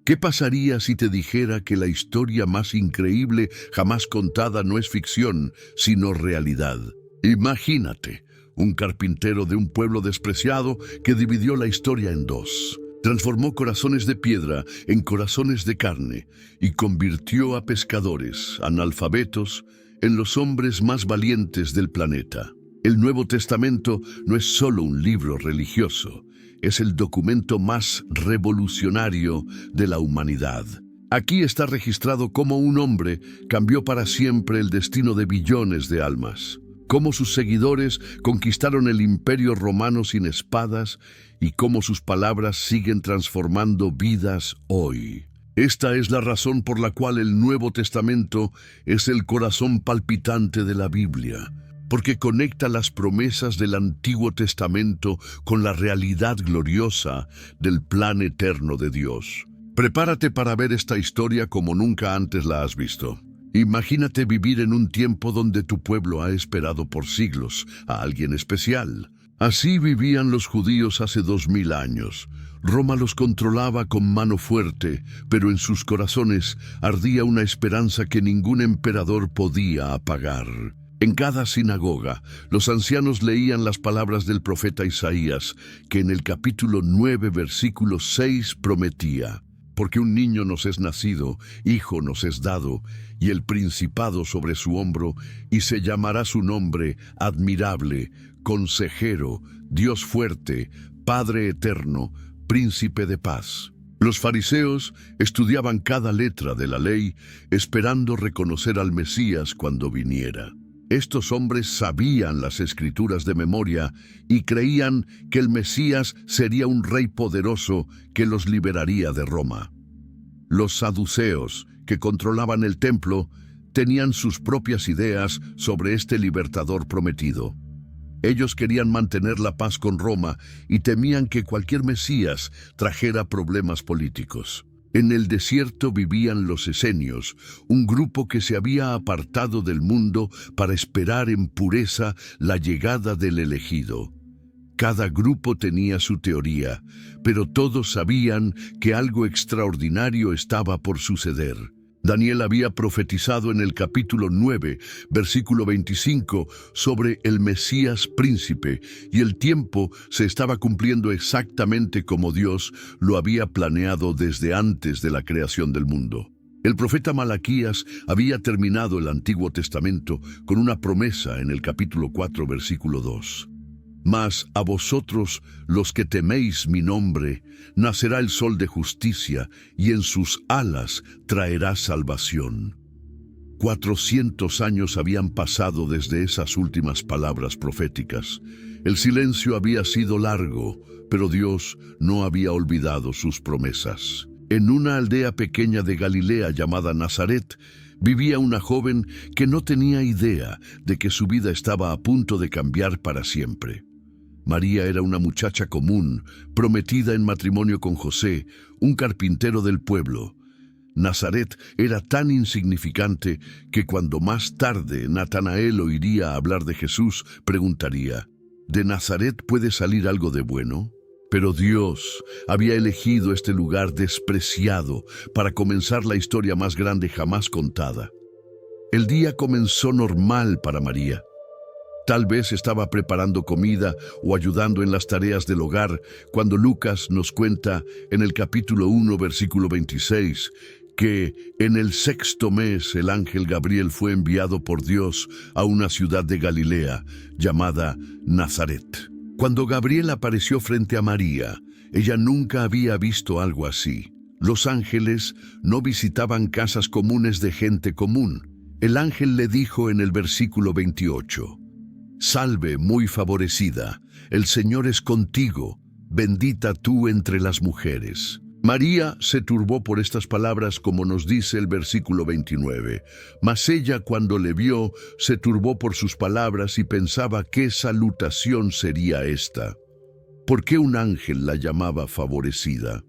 ¿Qué pasaría si te dijera que la historia más increíble jamás contada no es ficción, sino realidad? Imagínate, un carpintero de un pueblo despreciado que dividió la historia en dos. Transformó corazones de piedra en corazones de carne y convirtió a pescadores, analfabetos, en los hombres más valientes del planeta. El Nuevo Testamento no es solo un libro religioso, es el documento más revolucionario de la humanidad. Aquí está registrado cómo un hombre cambió para siempre el destino de billones de almas, cómo sus seguidores conquistaron el Imperio Romano sin espadas y cómo sus palabras siguen transformando vidas hoy. Esta es la razón por la cual el Nuevo Testamento es el corazón palpitante de la Biblia, porque conecta las promesas del Antiguo Testamento con la realidad gloriosa del plan eterno de Dios. Prepárate para ver esta historia como nunca antes la has visto. Imagínate vivir en un tiempo donde tu pueblo ha esperado por siglos a alguien especial. Así vivían los judíos hace 2000 años. Roma los controlaba con mano fuerte, pero en sus corazones ardía una esperanza que ningún emperador podía apagar. En cada sinagoga, los ancianos leían las palabras del profeta Isaías, que en el capítulo 9, versículo 6 prometía: porque un niño nos es nacido, hijo nos es dado, y el principado sobre su hombro, y se llamará su nombre Admirable, Consejero, Dios fuerte, Padre eterno, Príncipe de paz. Los fariseos estudiaban cada letra de la ley, esperando reconocer al Mesías cuando viniera. Estos hombres sabían las Escrituras de memoria y creían que el Mesías sería un rey poderoso que los liberaría de Roma. Los saduceos, que controlaban el templo, tenían sus propias ideas sobre este libertador prometido. Ellos querían mantener la paz con Roma y temían que cualquier Mesías trajera problemas políticos. En el desierto vivían los esenios, un grupo que se había apartado del mundo para esperar en pureza la llegada del elegido. Cada grupo tenía su teoría, pero todos sabían que algo extraordinario estaba por suceder. Daniel había profetizado en el capítulo 9, versículo 25, sobre el Mesías príncipe, y el tiempo se estaba cumpliendo exactamente como Dios lo había planeado desde antes de la creación del mundo. El profeta Malaquías había terminado el Antiguo Testamento con una promesa en el capítulo 4, versículo 2. Mas a vosotros, los que teméis mi nombre, nacerá el sol de justicia, y en sus alas traerá salvación. 400 años habían pasado desde esas últimas palabras proféticas. El silencio había sido largo, pero Dios no había olvidado sus promesas. En una aldea pequeña de Galilea llamada Nazaret, vivía una joven que no tenía idea de que su vida estaba a punto de cambiar para siempre. María era una muchacha común, prometida en matrimonio con José, un carpintero del pueblo. Nazaret era tan insignificante que cuando más tarde Natanael oiría hablar de Jesús, preguntaría: ¿de Nazaret puede salir algo de bueno? Pero Dios había elegido este lugar despreciado para comenzar la historia más grande jamás contada. El día comenzó normal para María. Tal vez estaba preparando comida o ayudando en las tareas del hogar cuando Lucas nos cuenta en el capítulo 1, versículo 26, que en el 6º mes el ángel Gabriel fue enviado por Dios a una ciudad de Galilea llamada Nazaret. Cuando Gabriel apareció frente a María, ella nunca había visto algo así. Los ángeles no visitaban casas comunes de gente común. El ángel le dijo en el versículo 28, «Salve, muy favorecida, el Señor es contigo, bendita tú entre las mujeres». María se turbó por estas palabras, como nos dice el versículo 29. Mas ella, cuando le vio, se turbó por sus palabras y pensaba qué salutación sería esta. ¿Por qué un ángel la llamaba favorecida?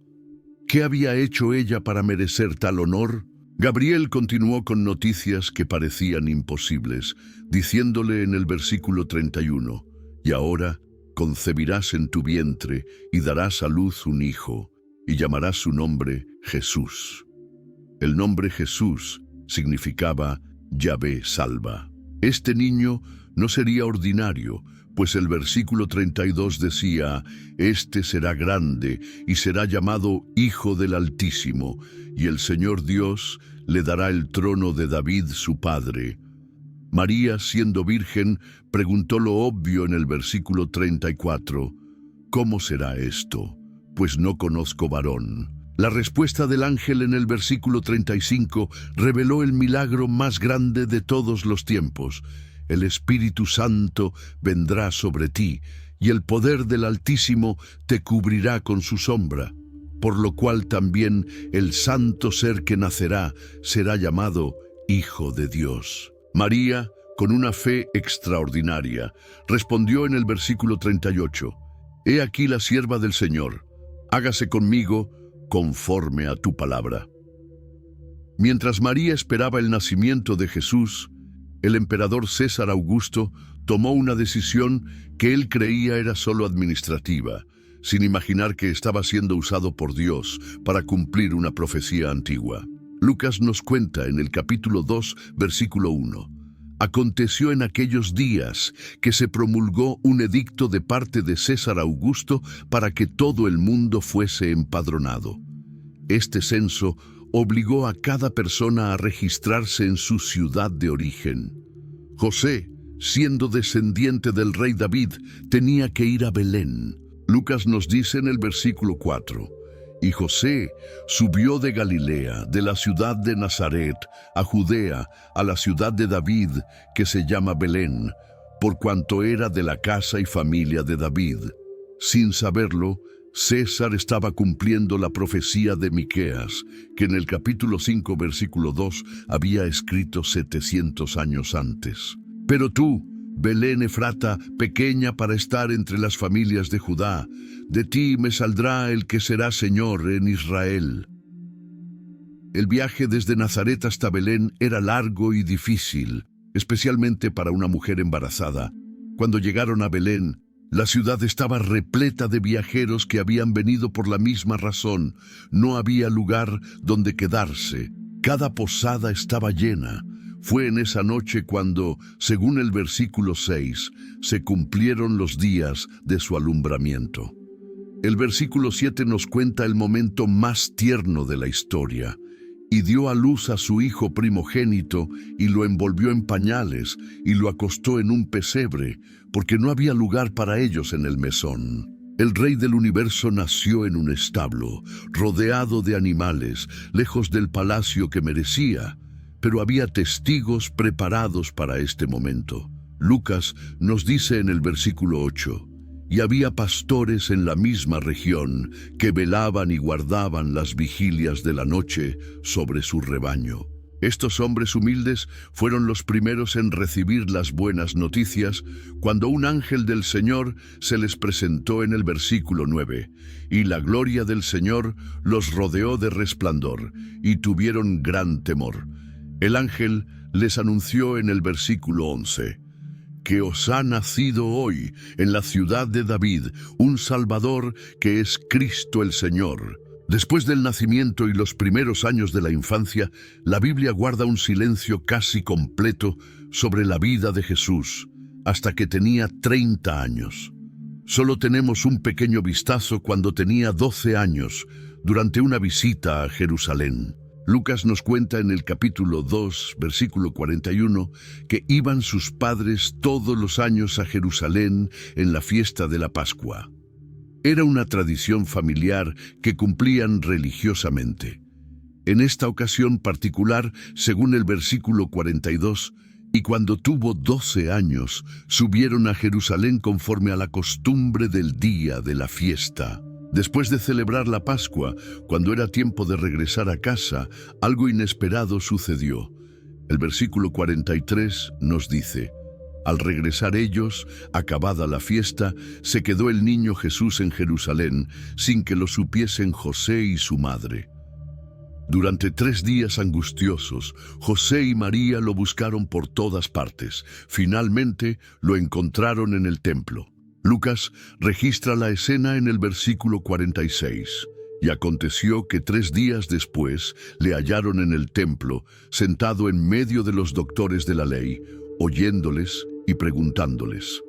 ¿Qué había hecho ella para merecer tal honor? Gabriel continuó con noticias que parecían imposibles, diciéndole en el versículo 31, «Y ahora concebirás en tu vientre y darás a luz un hijo, y llamarás su nombre Jesús. El nombre Jesús significaba Yahvé salva. Este niño no sería ordinario, pues el versículo 32 decía: «Este será grande y será llamado Hijo del Altísimo, y el Señor Dios le dará el trono de David su padre». María, siendo virgen, preguntó lo obvio en el versículo 34: «¿Cómo será esto? Pues no conozco varón». La respuesta del ángel en el versículo 35 reveló el milagro más grande de todos los tiempos. El Espíritu Santo vendrá sobre ti, y el poder del Altísimo te cubrirá con su sombra, por lo cual también el santo ser que nacerá será llamado Hijo de Dios. María, con una fe extraordinaria, respondió en el versículo 38: «He aquí la sierva del Señor, hágase conmigo conforme a tu palabra». Mientras María esperaba el nacimiento de Jesús, el emperador César Augusto tomó una decisión que él creía era solo administrativa, sin imaginar que estaba siendo usado por Dios para cumplir una profecía antigua. Lucas nos cuenta en el capítulo 2, versículo 1: «Aconteció en aquellos días que se promulgó un edicto de parte de César Augusto para que todo el mundo fuese empadronado. Este censo obligó a cada persona a registrarse en su ciudad de origen. José, siendo descendiente del rey David, tenía que ir a Belén». Lucas nos dice en el versículo 4: «Y José subió de Galilea, de la ciudad de Nazaret, a Judea, a la ciudad de David, que se llama Belén, por cuanto era de la casa y familia de David». Sin saberlo, César estaba cumpliendo la profecía de Miqueas, que en el capítulo 5, versículo 2, había escrito 700 años antes. «Pero tú, Belén Efrata, pequeña para estar entre las familias de Judá, de ti me saldrá el que será Señor en Israel». El viaje desde Nazaret hasta Belén era largo y difícil, especialmente para una mujer embarazada. Cuando llegaron a Belén, la ciudad estaba repleta de viajeros que habían venido por la misma razón. No había lugar donde quedarse. Cada posada estaba llena. Fue en esa noche cuando, según el versículo 6, se cumplieron los días de su alumbramiento. El versículo 7 nos cuenta el momento más tierno de la historia. «Y dio a luz a su hijo primogénito, y lo envolvió en pañales, y lo acostó en un pesebre, porque no había lugar para ellos en el mesón». El Rey del Universo nació en un establo, rodeado de animales, lejos del palacio que merecía, pero había testigos preparados para este momento. Lucas nos dice en el versículo 8: «Y había pastores en la misma región que velaban y guardaban las vigilias de la noche sobre su rebaño». Estos hombres humildes fueron los primeros en recibir las buenas noticias cuando un ángel del Señor se les presentó en el versículo 9, «Y la gloria del Señor los rodeó de resplandor, y tuvieron gran temor». El ángel les anunció en el versículo 11: «Que os ha nacido hoy en la ciudad de David un Salvador, que es Cristo el Señor». Después del nacimiento y los primeros años de la infancia, la Biblia guarda un silencio casi completo sobre la vida de Jesús, hasta que tenía 30 años. Solo tenemos un pequeño vistazo cuando tenía 12 años, durante una visita a Jerusalén. Lucas nos cuenta en el capítulo 2, versículo 41, que iban sus padres todos los años a Jerusalén en la fiesta de la Pascua. Era una tradición familiar que cumplían religiosamente. En esta ocasión particular, según el versículo 42, «Y cuando tuvo 12 años, subieron a Jerusalén conforme a la costumbre del día de la fiesta». Después de celebrar la Pascua, cuando era tiempo de regresar a casa, algo inesperado sucedió. El versículo 43 nos dice: «Al regresar ellos, acabada la fiesta, se quedó el niño Jesús en Jerusalén, sin que lo supiesen José y su madre». Durante 3 días angustiosos, José y María lo buscaron por todas partes. Finalmente, lo encontraron en el templo. Lucas registra la escena en el versículo 46. Y aconteció que 3 días después le hallaron en el templo, sentado en medio de los doctores de la ley, oyéndoles y preguntándoles.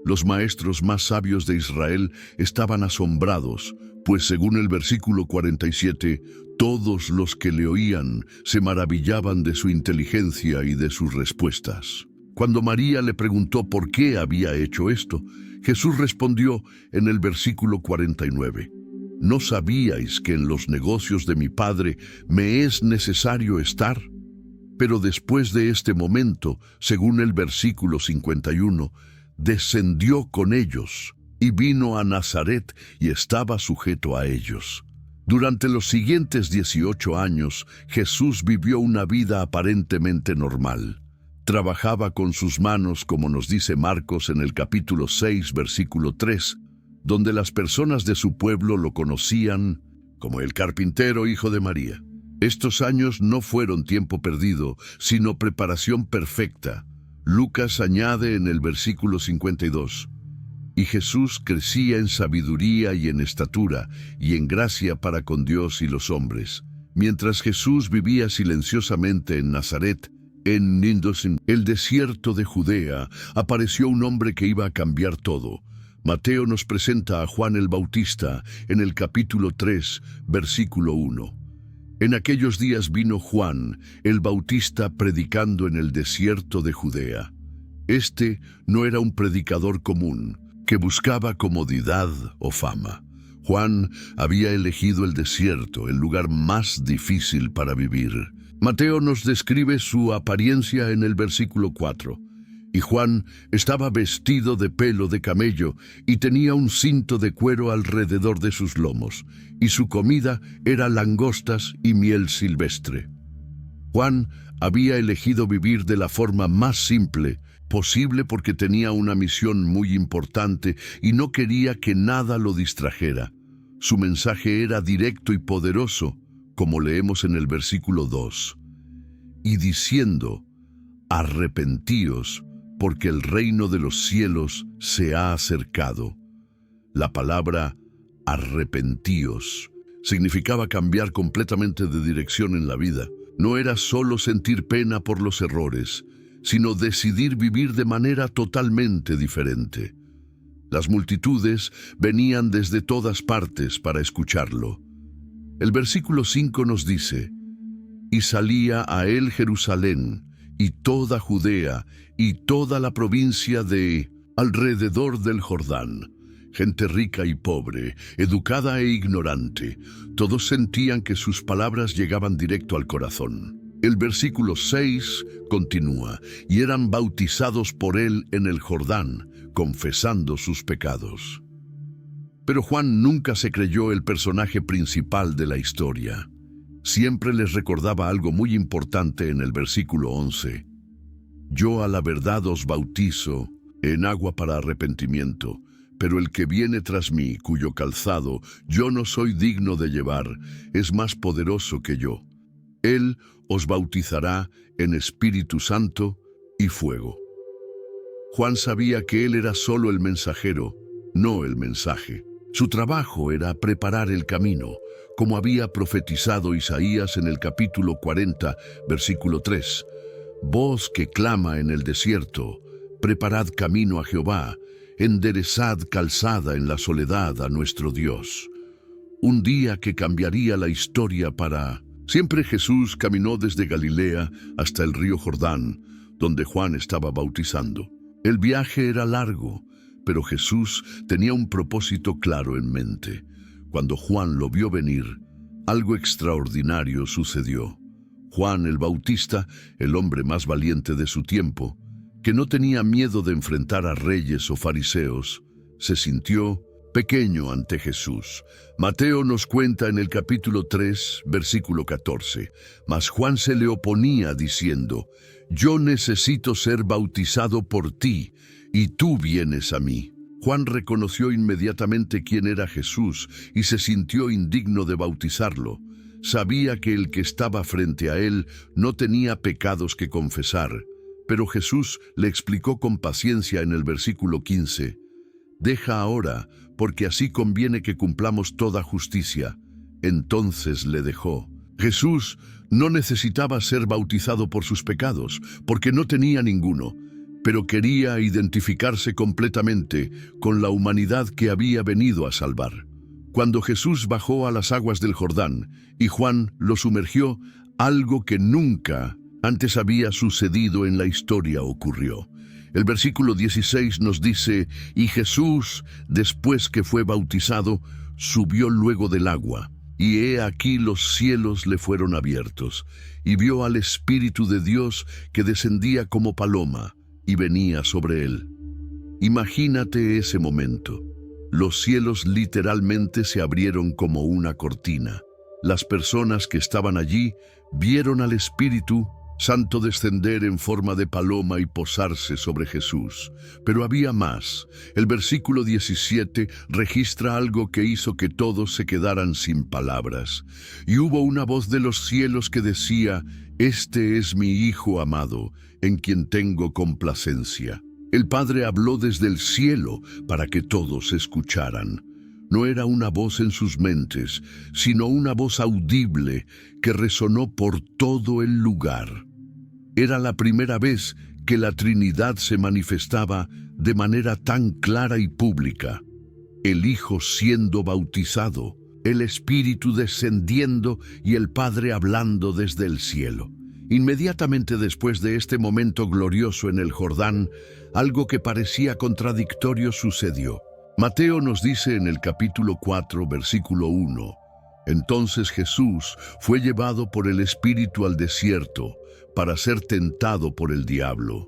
Los maestros más sabios de Israel estaban asombrados, pues según el versículo 47, todos los que le oían se maravillaban de su inteligencia y de sus respuestas. Cuando María le preguntó por qué había hecho esto, Jesús respondió en el versículo 49. ¿No sabíais que en los negocios de mi Padre me es necesario estar? Pero después de este momento, según el versículo 51, descendió con ellos y vino a Nazaret y estaba sujeto a ellos. Durante los siguientes 18 años, Jesús vivió una vida aparentemente normal. Trabajaba con sus manos, como nos dice Marcos en el capítulo 6, versículo 3, donde las personas de su pueblo lo conocían como el carpintero hijo de María. Estos años no fueron tiempo perdido, sino preparación perfecta. Lucas añade en el versículo 52, y Jesús crecía en sabiduría y en estatura, y en gracia para con Dios y los hombres. Mientras Jesús vivía silenciosamente en Nazaret, en Nindosim, el desierto de Judea, apareció un hombre que iba a cambiar todo. Mateo nos presenta a Juan el Bautista en el capítulo 3, versículo 1. En aquellos días vino Juan el Bautista predicando en el desierto de Judea. Este no era un predicador común, que buscaba comodidad o fama. Juan había elegido el desierto, el lugar más difícil para vivir. Mateo nos describe su apariencia en el versículo 4. Y Juan estaba vestido de pelo de camello y tenía un cinto de cuero alrededor de sus lomos, y su comida era langostas y miel silvestre. Juan había elegido vivir de la forma más simple posible porque tenía una misión muy importante y no quería que nada lo distrajera. Su mensaje era directo y poderoso, como leemos en el versículo 2. Y diciendo, arrepentíos, porque el reino de los cielos se ha acercado. La palabra arrepentíos significaba cambiar completamente de dirección en la vida. No era solo sentir pena por los errores, sino decidir vivir de manera totalmente diferente. Las multitudes venían desde todas partes para escucharlo. El versículo 5 nos dice, y salía a él Jerusalén, y toda Judea, y toda la provincia de alrededor del Jordán, gente rica y pobre, educada e ignorante, todos sentían que sus palabras llegaban directo al corazón. El versículo 6 continúa, y eran bautizados por él en el Jordán, confesando sus pecados. Pero Juan nunca se creyó el personaje principal de la historia. Siempre les recordaba algo muy importante en el versículo 11. Yo a la verdad os bautizo en agua para arrepentimiento, pero el que viene tras mí, cuyo calzado yo no soy digno de llevar, es más poderoso que yo. Él os bautizará en Espíritu Santo y fuego. Juan sabía que él era solo el mensajero, no el mensaje. Su trabajo era preparar el camino, como había profetizado Isaías en el capítulo 40, versículo 3. Voz que clama en el desierto, preparad camino a Jehová, enderezad calzada en la soledad a nuestro Dios. Un día que cambiaría la historia para... Siempre Jesús caminó desde Galilea hasta el río Jordán, donde Juan estaba bautizando. El viaje era largo, pero Jesús tenía un propósito claro en mente. Cuando Juan lo vio venir, algo extraordinario sucedió. Juan el Bautista, el hombre más valiente de su tiempo, que no tenía miedo de enfrentar a reyes o fariseos, se sintió pequeño ante Jesús. Mateo nos cuenta en el capítulo 3, versículo 14, mas Juan se le oponía diciendo, yo necesito ser bautizado por ti, y tú vienes a mí. Juan reconoció inmediatamente quién era Jesús y se sintió indigno de bautizarlo. Sabía que el que estaba frente a él no tenía pecados que confesar, pero Jesús le explicó con paciencia en el versículo 15, deja ahora, porque así conviene que cumplamos toda justicia. Entonces le dejó. Jesús no necesitaba ser bautizado por sus pecados, porque no tenía ninguno, pero quería identificarse completamente con la humanidad que había venido a salvar. Cuando Jesús bajó a las aguas del Jordán y Juan lo sumergió, algo que nunca antes había sucedido en la historia ocurrió. El versículo 16 nos dice: y Jesús, después que fue bautizado, subió luego del agua. Y he aquí los cielos le fueron abiertos, y vio al Espíritu de Dios que descendía como paloma y venía sobre él. Imagínate ese momento. Los cielos literalmente se abrieron como una cortina. Las personas que estaban allí vieron al Espíritu Santo descender en forma de paloma y posarse sobre Jesús. Pero había más. El versículo 17 registra algo que hizo que todos se quedaran sin palabras. Y hubo una voz de los cielos que decía: este es mi Hijo amado, en quien tengo complacencia. El Padre habló desde el cielo para que todos escucharan. No era una voz en sus mentes, sino una voz audible que resonó por todo el lugar. Era la primera vez que la Trinidad se manifestaba de manera tan clara y pública. El Hijo siendo bautizado, el Espíritu descendiendo y el Padre hablando desde el cielo. Inmediatamente después de este momento glorioso en el Jordán, algo que parecía contradictorio sucedió. Mateo nos dice en el capítulo 4, versículo 1, entonces Jesús fue llevado por el Espíritu al desierto para ser tentado por el diablo.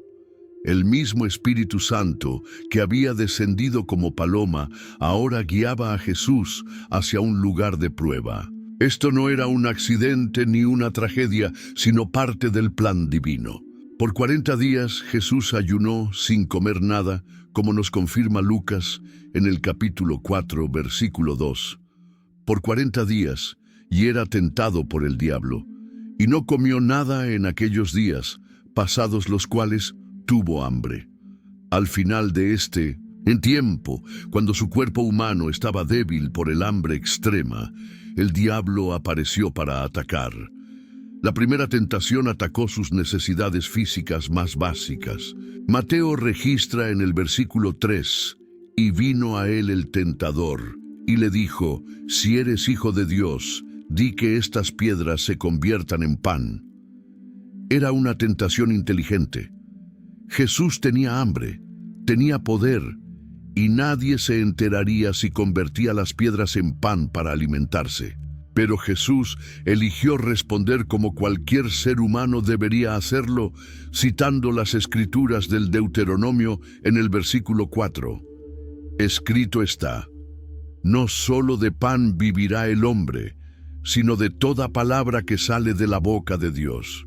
El mismo Espíritu Santo que había descendido como paloma ahora guiaba a Jesús hacia un lugar de prueba. Esto no era un accidente ni una tragedia, sino parte del plan divino. Por 40 días Jesús ayunó sin comer nada, como nos confirma Lucas en el capítulo 4, versículo 2. Por 40 días, y era tentado por el diablo, y no comió nada en aquellos días, pasados los cuales tuvo hambre. Al final de en tiempo, cuando su cuerpo humano estaba débil por el hambre extrema, el diablo apareció para atacar. La primera tentación atacó sus necesidades físicas más básicas. Mateo registra en el versículo 3, y vino a él el tentador, y le dijo: si eres hijo de Dios, di que estas piedras se conviertan en pan. Era una tentación inteligente. Jesús tenía hambre, tenía poder, y nadie se enteraría si convertía las piedras en pan para alimentarse. Pero Jesús eligió responder como cualquier ser humano debería hacerlo, citando las Escrituras del Deuteronomio en el versículo 4. Escrito está: no solo de pan vivirá el hombre, sino de toda palabra que sale de la boca de Dios.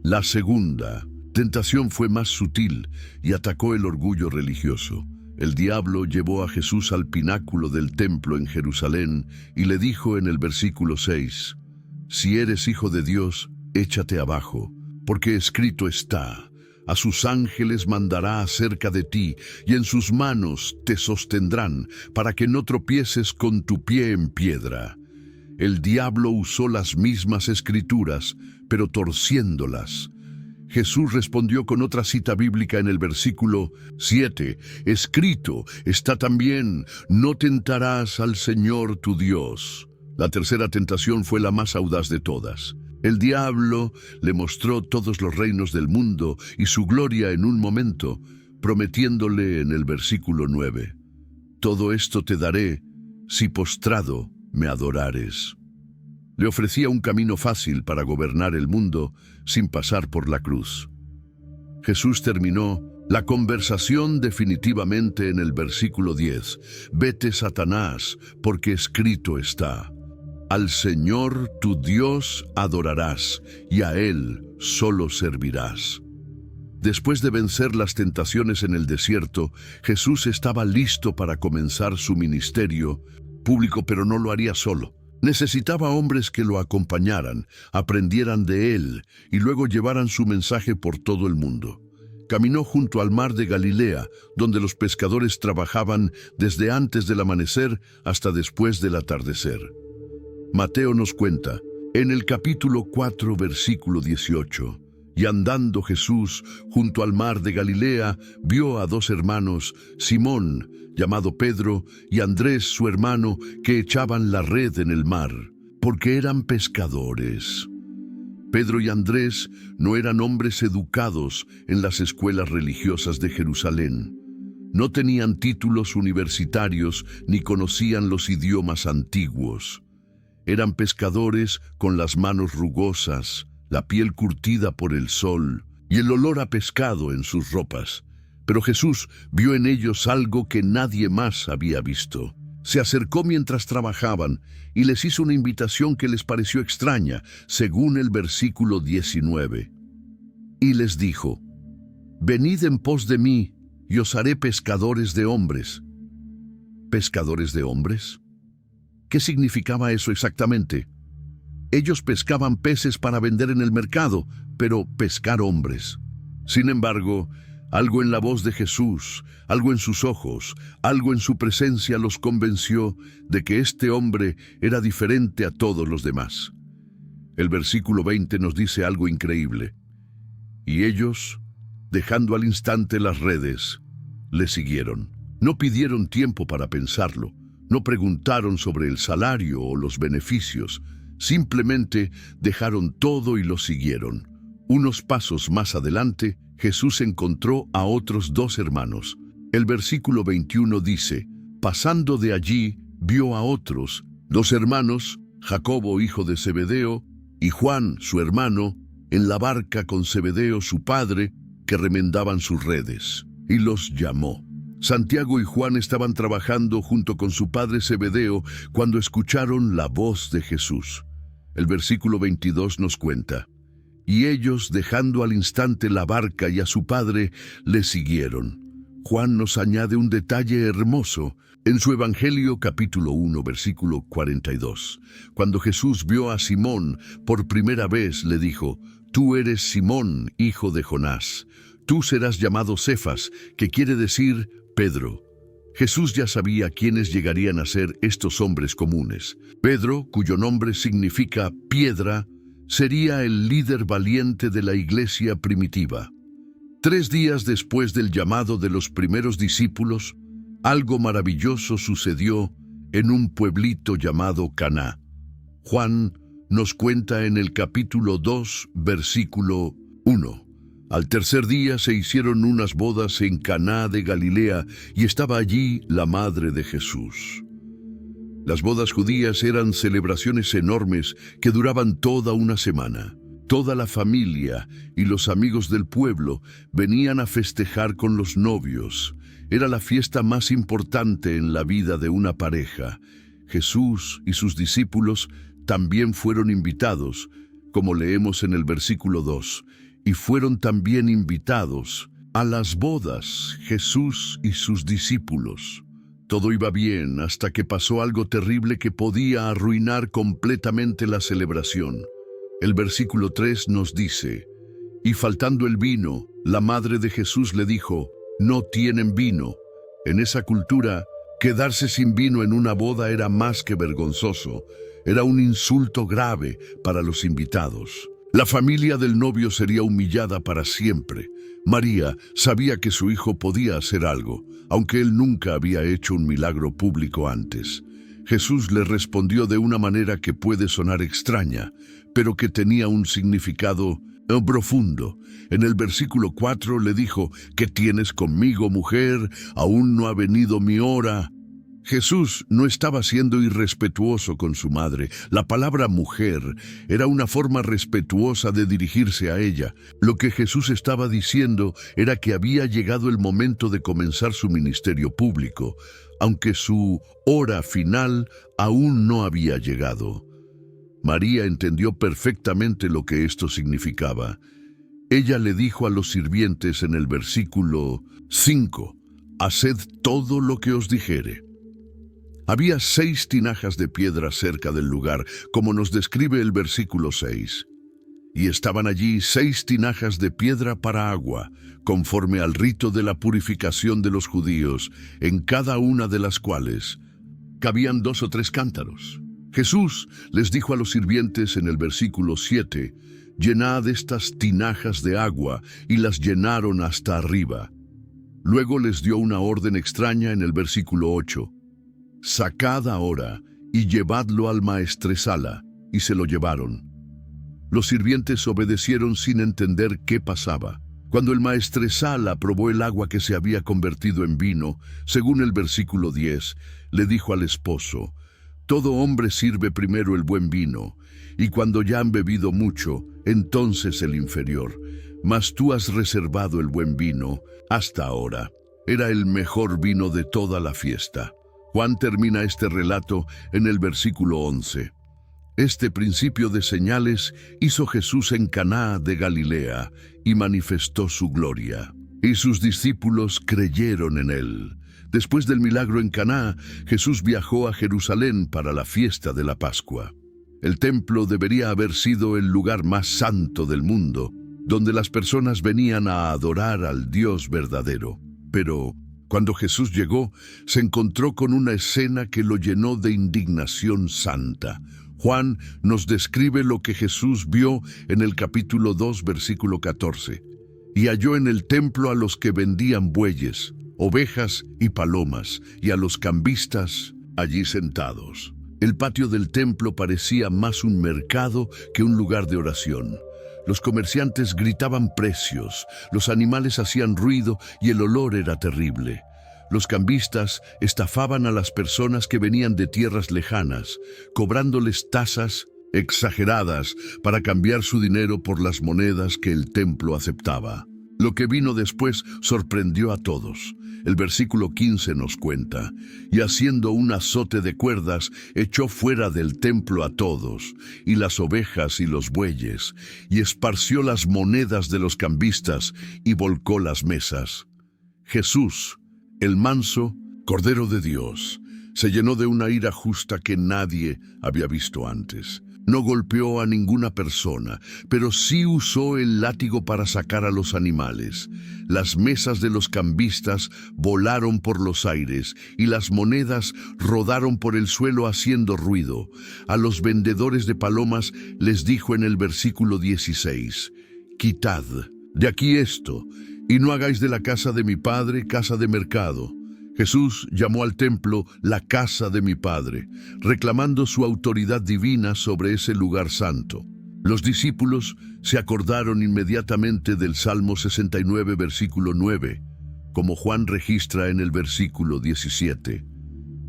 La segunda tentación fue más sutil y atacó el orgullo religioso. El diablo llevó a Jesús al pináculo del templo en Jerusalén y le dijo en el versículo 6, si eres hijo de Dios, échate abajo, porque escrito está, a sus ángeles mandará acerca de ti, y en sus manos te sostendrán, para que no tropieces con tu pie en piedra. El diablo usó las mismas escrituras, pero torciéndolas. Jesús respondió con otra cita bíblica en el versículo 7, escrito está también, no tentarás al Señor tu Dios. La tercera tentación fue la más audaz de todas. El diablo le mostró todos los reinos del mundo y su gloria en un momento, prometiéndole en el versículo 9, todo esto te daré si postrado me adorares. Le ofrecía un camino fácil para gobernar el mundo sin pasar por la cruz. Jesús terminó la conversación definitivamente en el versículo 10. Vete, Satanás, porque escrito está, al Señor tu Dios adorarás, y a Él solo servirás. Después de vencer las tentaciones en el desierto, Jesús estaba listo para comenzar su ministerio público, pero no lo haría solo. Necesitaba hombres que lo acompañaran, aprendieran de él y luego llevaran su mensaje por todo el mundo. Caminó junto al mar de Galilea, donde los pescadores trabajaban desde antes del amanecer hasta después del atardecer. Mateo nos cuenta, en el capítulo 4, versículo 18, y andando Jesús junto al mar de Galilea, vio a dos hermanos, Simón, llamado Pedro, y Andrés, su hermano, que echaban la red en el mar, porque eran pescadores. Pedro y Andrés no eran hombres educados en las escuelas religiosas de Jerusalén. No tenían títulos universitarios ni conocían los idiomas antiguos. Eran pescadores con las manos rugosas, la piel curtida por el sol y el olor a pescado en sus ropas. Pero Jesús vio en ellos algo que nadie más había visto. Se acercó mientras trabajaban y les hizo una invitación que les pareció extraña, según el versículo 19. Y les dijo, «Venid en pos de mí, y os haré pescadores de hombres». ¿Pescadores de hombres? ¿Qué significaba eso exactamente? Ellos pescaban peces para vender en el mercado, pero pescar hombres. Sin embargo, algo en la voz de Jesús, algo en sus ojos, algo en su presencia los convenció de que este hombre era diferente a todos los demás. El versículo 20 nos dice algo increíble. Y ellos, dejando al instante las redes, le siguieron. No pidieron tiempo para pensarlo. No preguntaron sobre el salario o los beneficios, simplemente dejaron todo y lo siguieron. Unos pasos más adelante, Jesús encontró a otros dos hermanos. El versículo 21 dice, pasando de allí, vio a otros, dos hermanos, Jacobo hijo de Zebedeo, y Juan su hermano, en la barca con Zebedeo su padre, que remendaban sus redes, y los llamó. Santiago y Juan estaban trabajando junto con su padre Zebedeo cuando escucharon la voz de Jesús. El versículo 22 nos cuenta, y ellos, dejando al instante la barca y a su padre, le siguieron. Juan nos añade un detalle hermoso en su Evangelio capítulo 1, versículo 42. Cuando Jesús vio a Simón por primera vez, le dijo, «Tú eres Simón, hijo de Jonás. Tú serás llamado Cefas», que quiere decir Pedro. Jesús ya sabía quiénes llegarían a ser estos hombres comunes. Pedro, cuyo nombre significa piedra, sería el líder valiente de la iglesia primitiva. 3 días después del llamado de los primeros discípulos, algo maravilloso sucedió en un pueblito llamado Caná. Juan nos cuenta en el capítulo 2, versículo 1. Al tercer día se hicieron unas bodas en Caná de Galilea y estaba allí la madre de Jesús. Las bodas judías eran celebraciones enormes que duraban toda una semana. Toda la familia y los amigos del pueblo venían a festejar con los novios. Era la fiesta más importante en la vida de una pareja. Jesús y sus discípulos también fueron invitados, como leemos en el versículo 2, y fueron también invitados a las bodas Jesús y sus discípulos. Todo iba bien hasta que pasó algo terrible que podía arruinar completamente la celebración. El versículo 3 nos dice, y faltando el vino, la madre de Jesús le dijo, «No tienen vino». En esa cultura, quedarse sin vino en una boda era más que vergonzoso. Era un insulto grave para los invitados. La familia del novio sería humillada para siempre. María sabía que su hijo podía hacer algo, aunque él nunca había hecho un milagro público antes. Jesús le respondió de una manera que puede sonar extraña, pero que tenía un significado profundo. En el versículo 4 le dijo, «¿Qué tienes conmigo, mujer? Aún no ha venido mi hora». Jesús no estaba siendo irrespetuoso con su madre. La palabra mujer era una forma respetuosa de dirigirse a ella. Lo que Jesús estaba diciendo era que había llegado el momento de comenzar su ministerio público, aunque su hora final aún no había llegado. María entendió perfectamente lo que esto significaba. Ella le dijo a los sirvientes en el versículo 5, «Haced todo lo que os dijere». Había 6 tinajas de piedra cerca del lugar, como nos describe el versículo 6. Y estaban allí 6 tinajas de piedra para agua, conforme al rito de la purificación de los judíos, en cada una de las cuales cabían 2 o 3 cántaros. Jesús les dijo a los sirvientes en el versículo 7, «Llenad estas tinajas de agua», y las llenaron hasta arriba. Luego les dio una orden extraña en el versículo 8, «Sacad ahora y llevadlo al maestresala», y se lo llevaron. Los sirvientes obedecieron sin entender qué pasaba. Cuando el maestresala probó el agua que se había convertido en vino, según el versículo 10, le dijo al esposo, «Todo hombre sirve primero el buen vino, y cuando ya han bebido mucho, entonces el inferior. Mas tú has reservado el buen vino hasta ahora». Era el mejor vino de toda la fiesta. Juan termina este relato en el versículo 11. Este principio de señales hizo Jesús en Caná de Galilea y manifestó su gloria. Y sus discípulos creyeron en él. Después del milagro en Caná, Jesús viajó a Jerusalén para la fiesta de la Pascua. El templo debería haber sido el lugar más santo del mundo, donde las personas venían a adorar al Dios verdadero. Pero cuando Jesús llegó, se encontró con una escena que lo llenó de indignación santa. Juan nos describe lo que Jesús vio en el capítulo 2, versículo 14. «Y halló en el templo a los que vendían bueyes, ovejas y palomas, y a los cambistas allí sentados». El patio del templo parecía más un mercado que un lugar de oración. Los comerciantes gritaban precios, los animales hacían ruido y el olor era terrible. Los cambistas estafaban a las personas que venían de tierras lejanas, cobrándoles tasas exageradas para cambiar su dinero por las monedas que el templo aceptaba. Lo que vino después sorprendió a todos. El versículo 15 nos cuenta, «Y haciendo un azote de cuerdas, echó fuera del templo a todos, y las ovejas y los bueyes, y esparció las monedas de los cambistas, y volcó las mesas». Jesús, el manso Cordero de Dios, se llenó de una ira justa que nadie había visto antes. No golpeó a ninguna persona, pero sí usó el látigo para sacar a los animales. Las mesas de los cambistas volaron por los aires y las monedas rodaron por el suelo haciendo ruido. A los vendedores de palomas les dijo en el versículo 16, «Quitad de aquí esto, y no hagáis de la casa de mi padre casa de mercado». Jesús llamó al templo la casa de mi Padre, reclamando su autoridad divina sobre ese lugar santo. Los discípulos se acordaron inmediatamente del Salmo 69, versículo 9, como Juan registra en el versículo 17.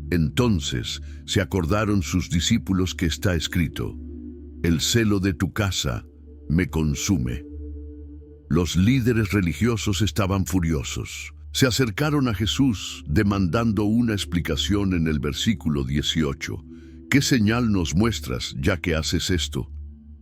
Entonces se acordaron sus discípulos que está escrito, «El celo de tu casa me consume». Los líderes religiosos estaban furiosos. Se acercaron a Jesús demandando una explicación en el versículo 18. ¿Qué señal nos muestras ya que haces esto?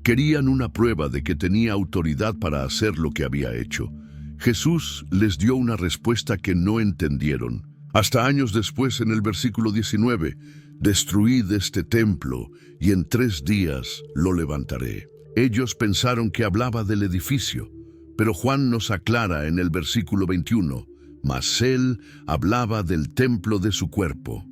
Querían una prueba de que tenía autoridad para hacer lo que había hecho. Jesús les dio una respuesta que no entendieron. Hasta años después, en el versículo 19, «Destruid este templo, y en 3 días lo levantaré». Ellos pensaron que hablaba del edificio, pero Juan nos aclara en el versículo 21, «Mas él hablaba del templo de su cuerpo».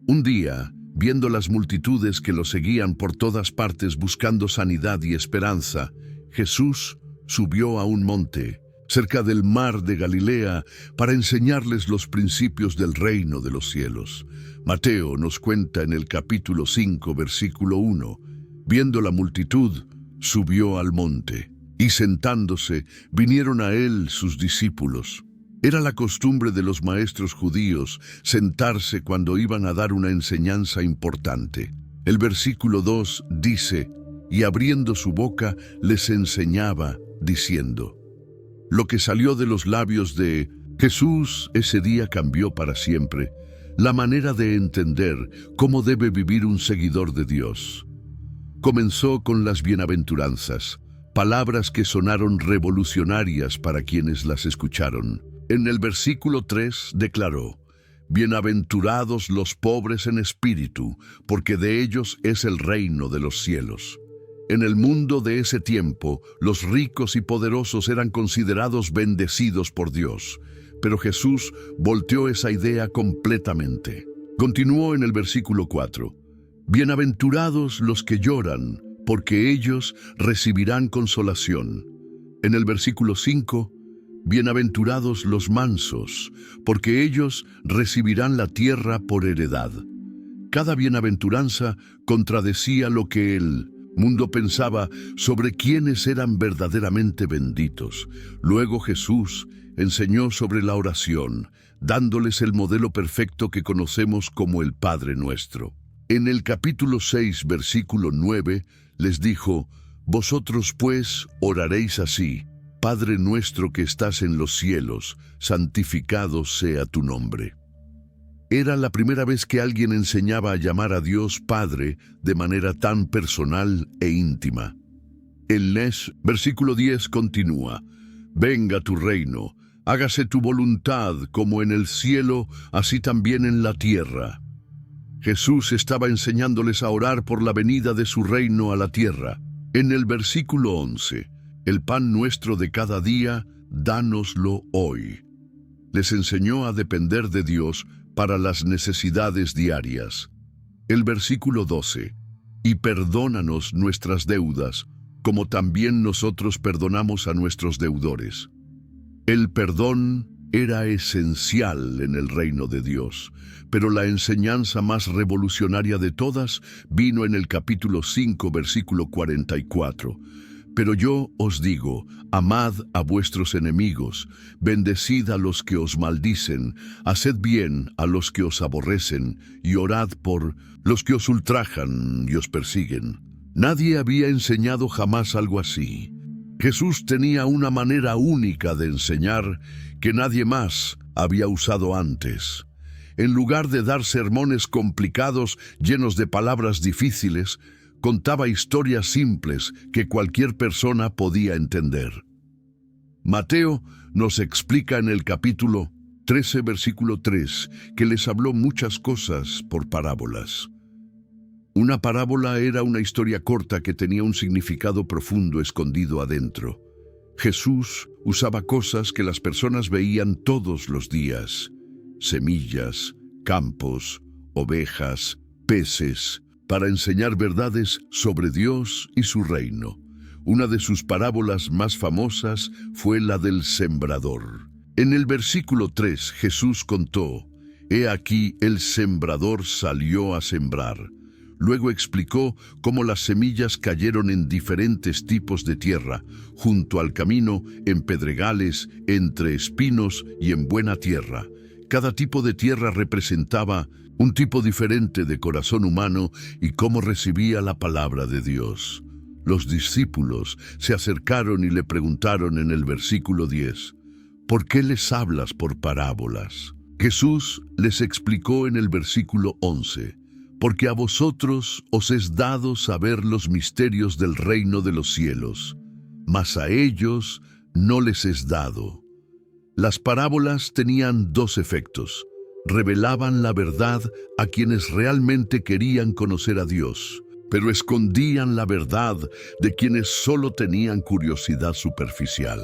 Un día, viendo las multitudes que lo seguían por todas partes buscando sanidad y esperanza, Jesús subió a un monte, cerca del mar de Galilea, para enseñarles los principios del reino de los cielos. Mateo nos cuenta en el capítulo 5, versículo 1, «Viendo la multitud, subió al monte, y sentándose, vinieron a él sus discípulos». Era la costumbre de los maestros judíos sentarse cuando iban a dar una enseñanza importante. El versículo 2 dice, «Y abriendo su boca les enseñaba, diciendo». Lo que salió de los labios de Jesús ese día cambió para siempre la manera de entender cómo debe vivir un seguidor de Dios. Comenzó con las bienaventuranzas, palabras que sonaron revolucionarias para quienes las escucharon. En el versículo 3 declaró, «Bienaventurados los pobres en espíritu, porque de ellos es el reino de los cielos». En el mundo de ese tiempo, los ricos y poderosos eran considerados bendecidos por Dios, pero Jesús volteó esa idea completamente. Continuó en el versículo 4, Bienaventurados los que lloran, porque ellos recibirán consolación. En el versículo 5, bienaventurados los mansos, porque ellos recibirán la tierra por heredad. Cada bienaventuranza contradecía lo que el mundo pensaba sobre quiénes eran verdaderamente benditos. Luego Jesús enseñó sobre la oración, dándoles el modelo perfecto que conocemos como el Padre Nuestro. En el capítulo 6, versículo 9, les dijo: Vosotros pues oraréis así: Padre nuestro que estás en los cielos, santificado sea tu nombre. Era la primera vez que alguien enseñaba a llamar a Dios Padre de manera tan personal e íntima. El versículo 10 continúa: Venga tu reino, hágase tu voluntad como en el cielo, así también en la tierra. Jesús estaba enseñándoles a orar por la venida de su reino a la tierra. En el versículo 11, el pan nuestro de cada día, dánoslo hoy. Les enseñó a depender de Dios para las necesidades diarias. El versículo 12, y perdónanos nuestras deudas, como también nosotros perdonamos a nuestros deudores. El perdón era esencial en el reino de Dios, pero la enseñanza más revolucionaria de todas vino en el capítulo 5, versículo 44. Pero yo os digo, amad a vuestros enemigos, bendecid a los que os maldicen, haced bien a los que os aborrecen, y orad por los que os ultrajan y os persiguen. Nadie había enseñado jamás algo así. Jesús tenía una manera única de enseñar que nadie más había usado antes. En lugar de dar sermones complicados llenos de palabras difíciles, contaba historias simples que cualquier persona podía entender. Mateo nos explica en el capítulo 13, versículo 3, que les habló muchas cosas por parábolas. Una parábola era una historia corta que tenía un significado profundo escondido adentro. Jesús usaba cosas que las personas veían todos los días: semillas, campos, ovejas, peces, para enseñar verdades sobre Dios y su reino. Una de sus parábolas más famosas fue la del sembrador. En el versículo 3 Jesús contó: He aquí el sembrador salió a sembrar. Luego explicó cómo las semillas cayeron en diferentes tipos de tierra, junto al camino, en pedregales, entre espinos y en buena tierra. Cada tipo de tierra representaba un tipo diferente de corazón humano y cómo recibía la palabra de Dios. Los discípulos se acercaron y le preguntaron en el versículo 10, ¿por qué les hablas por parábolas? Jesús les explicó en el versículo 11, porque a vosotros os es dado saber los misterios del reino de los cielos, mas a ellos no les es dado. Las parábolas tenían dos efectos: revelaban la verdad a quienes realmente querían conocer a Dios, pero escondían la verdad de quienes solo tenían curiosidad superficial.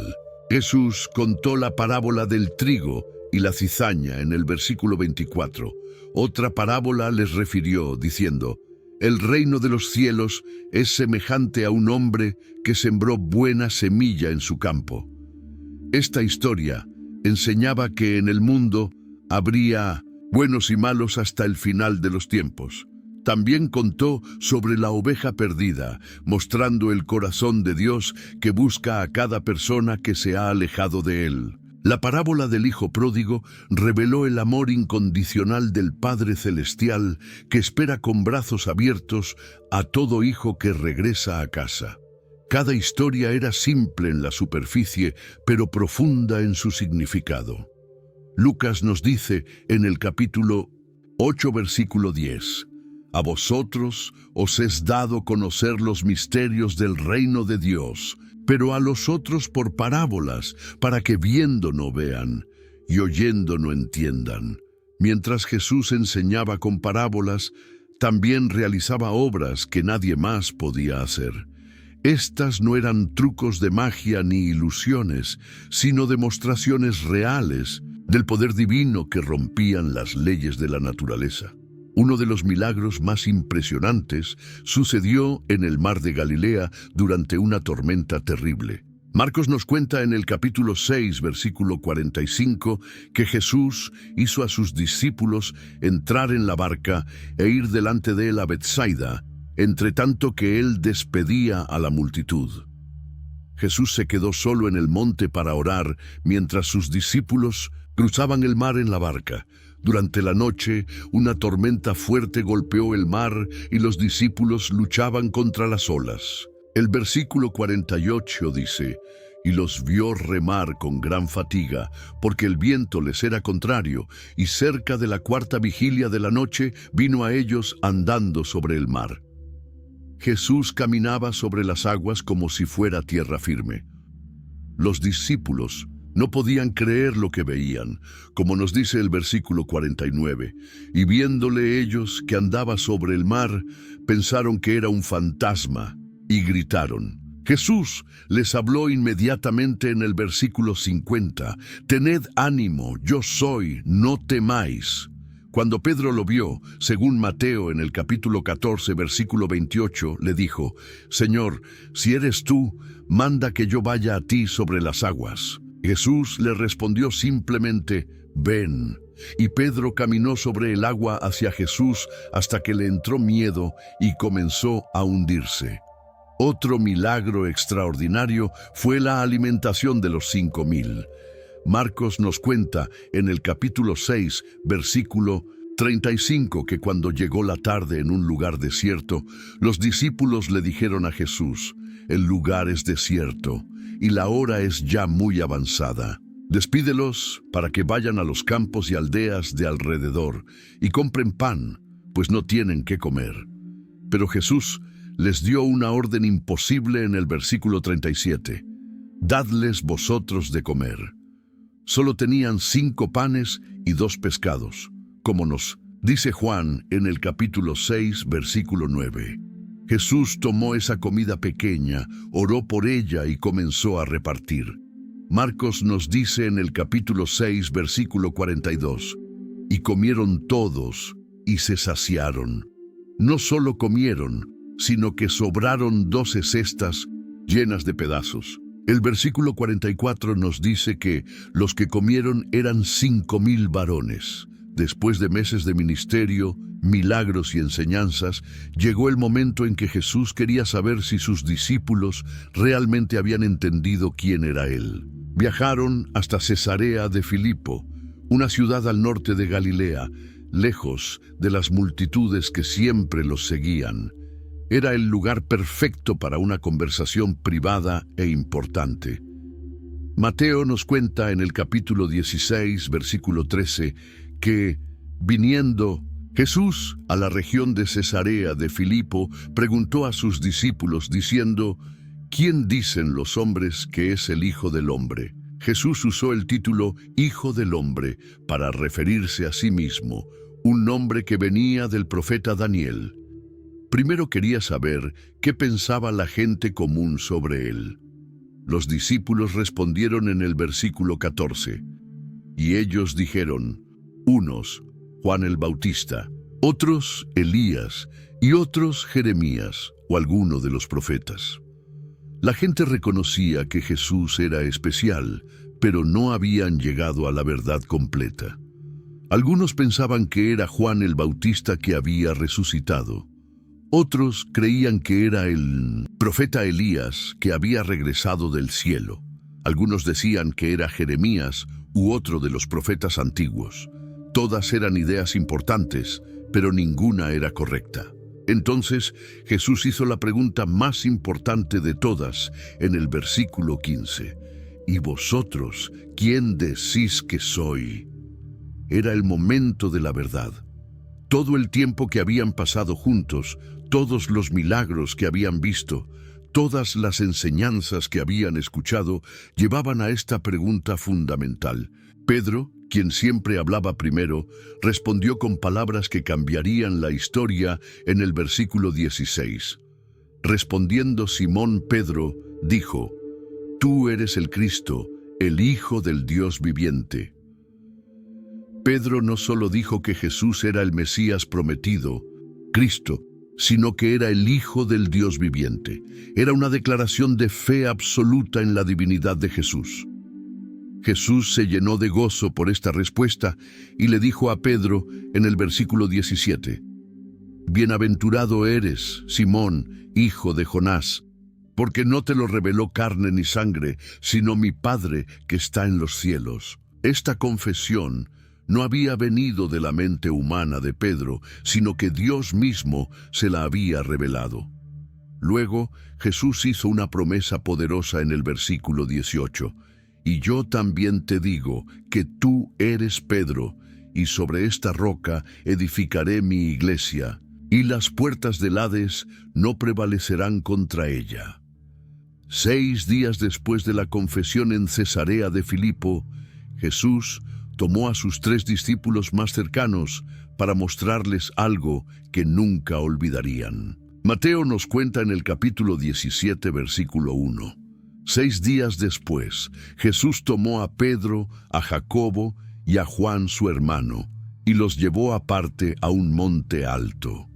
Jesús contó la parábola del trigo y la cizaña en el versículo 24. Otra parábola les refirió, diciendo: El reino de los cielos es semejante a un hombre que sembró buena semilla en su campo. Esta historia enseñaba que en el mundo habría buenos y malos hasta el final de los tiempos. También contó sobre la oveja perdida, mostrando el corazón de Dios que busca a cada persona que se ha alejado de Él. La parábola del Hijo Pródigo reveló el amor incondicional del Padre Celestial que espera con brazos abiertos a todo hijo que regresa a casa. Cada historia era simple en la superficie, pero profunda en su significado. Lucas nos dice en el capítulo 8, versículo 10, A vosotros os es dado conocer los misterios del reino de Dios, pero a los otros por parábolas, para que viendo no vean y oyendo no entiendan. Mientras Jesús enseñaba con parábolas, también realizaba obras que nadie más podía hacer. Estas no eran trucos de magia ni ilusiones, sino demostraciones reales del poder divino que rompían las leyes de la naturaleza. Uno de los milagros más impresionantes sucedió en el mar de Galilea durante una tormenta terrible. Marcos nos cuenta en el capítulo 6, versículo 45, que Jesús hizo a sus discípulos entrar en la barca e ir delante de él a Betsaida, entre tanto que él despedía a la multitud. Jesús se quedó solo en el monte para orar, mientras sus discípulos cruzaban el mar en la barca. Durante la noche, una tormenta fuerte golpeó el mar y los discípulos luchaban contra las olas. El versículo 48 dice: «Y los vio remar con gran fatiga, porque el viento les era contrario, y cerca de la cuarta vigilia de la noche vino a ellos andando sobre el mar». Jesús caminaba sobre las aguas como si fuera tierra firme. Los discípulos no podían creer lo que veían, como nos dice el versículo 49, y viéndole ellos que andaba sobre el mar, pensaron que era un fantasma, y gritaron. Jesús les habló inmediatamente en el versículo 50, «Tened ánimo, yo soy, no temáis». Cuando Pedro lo vio, según Mateo en el capítulo 14, versículo 28, le dijo: «Señor, si eres tú, manda que yo vaya a ti sobre las aguas». Jesús le respondió simplemente: «Ven». Y Pedro caminó sobre el agua hacia Jesús hasta que le entró miedo y comenzó a hundirse. Otro milagro extraordinario fue la alimentación de los 5,000. Marcos nos cuenta en el capítulo 6, versículo 35, que cuando llegó la tarde en un lugar desierto, los discípulos le dijeron a Jesús: «El lugar es desierto y la hora es ya muy avanzada. Despídelos para que vayan a los campos y aldeas de alrededor y compren pan, pues no tienen qué comer». Pero Jesús les dio una orden imposible en el versículo 37. «Dadles vosotros de comer». Solo tenían 5 panes y 2 pescados, como nos dice Juan en el capítulo 6, versículo 9. Jesús tomó esa comida pequeña, oró por ella y comenzó a repartir. Marcos nos dice en el capítulo 6, versículo 42, «Y comieron todos y se saciaron». No solo comieron, sino que sobraron 12 cestas llenas de pedazos. El versículo 44 nos dice que los que comieron eran 5,000 varones. Después de meses de ministerio, milagros y enseñanzas, llegó el momento en que Jesús quería saber si sus discípulos realmente habían entendido quién era Él. Viajaron hasta Cesarea de Filipo, una ciudad al norte de Galilea, lejos de las multitudes que siempre los seguían. Era el lugar perfecto para una conversación privada e importante. Mateo nos cuenta en el capítulo 16, versículo 13, que, viniendo Jesús a la región de Cesarea de Filipo, preguntó a sus discípulos diciendo: «¿Quién dicen los hombres que es el Hijo del Hombre?». Jesús usó el título Hijo del Hombre para referirse a sí mismo, un nombre que venía del profeta Daniel. Primero quería saber qué pensaba la gente común sobre él. Los discípulos respondieron en el versículo 14, y ellos dijeron: unos, Juan el Bautista, otros, Elías, y otros, Jeremías, o alguno de los profetas. La gente reconocía que Jesús era especial, pero no habían llegado a la verdad completa. Algunos pensaban que era Juan el Bautista que había resucitado. Otros creían que era el profeta Elías que había regresado del cielo. Algunos decían que era Jeremías u otro de los profetas antiguos. Todas eran ideas importantes, pero ninguna era correcta. Entonces Jesús hizo la pregunta más importante de todas en el versículo 15. ¿Y vosotros, quién decís que soy? Era el momento de la verdad. Todo el tiempo que habían pasado juntos, todos los milagros que habían visto, todas las enseñanzas que habían escuchado, llevaban a esta pregunta fundamental. Pedro, quien siempre hablaba primero, respondió con palabras que cambiarían la historia en el versículo 16. Respondiendo Simón Pedro, dijo: «Tú eres el Cristo, el Hijo del Dios viviente». Pedro no solo dijo que Jesús era el Mesías prometido, Cristo, sino que era el Hijo del Dios viviente. Era una declaración de fe absoluta en la divinidad de Jesús. Jesús se llenó de gozo por esta respuesta y le dijo a Pedro en el versículo 17, «Bienaventurado eres, Simón, hijo de Jonás, porque no te lo reveló carne ni sangre, sino mi Padre que está en los cielos». Esta confesión no había venido de la mente humana de Pedro, sino que Dios mismo se la había revelado. Luego, Jesús hizo una promesa poderosa en el versículo 18, «Y yo también te digo que tú eres Pedro, y sobre esta roca edificaré mi iglesia, y las puertas del Hades no prevalecerán contra ella». 6 días después de la confesión en Cesarea de Filipo, Jesús tomó a sus 3 discípulos más cercanos para mostrarles algo que nunca olvidarían. Mateo nos cuenta en el capítulo 17, versículo 1. 6 días después, Jesús tomó a Pedro, a Jacobo y a Juan su hermano, y los llevó aparte a un monte alto.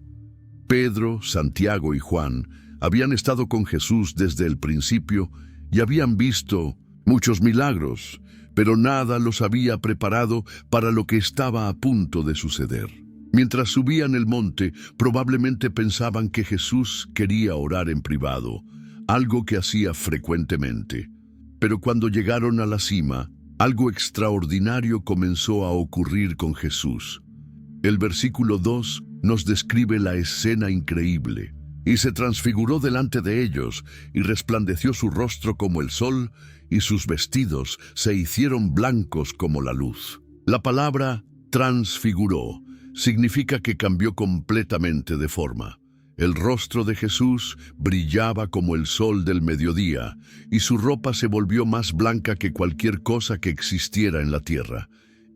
Pedro, Santiago y Juan habían estado con Jesús desde el principio y habían visto muchos milagros, pero nada los había preparado para lo que estaba a punto de suceder. Mientras subían el monte, probablemente pensaban que Jesús quería orar en privado, algo que hacía frecuentemente. Pero cuando llegaron a la cima, algo extraordinario comenzó a ocurrir con Jesús. El versículo 2 nos describe la escena increíble. «Y se transfiguró delante de ellos, y resplandeció su rostro como el sol, y sus vestidos se hicieron blancos como la luz». La palabra transfiguró significa que cambió completamente de forma. El rostro de Jesús brillaba como el sol del mediodía, y su ropa se volvió más blanca que cualquier cosa que existiera en la tierra.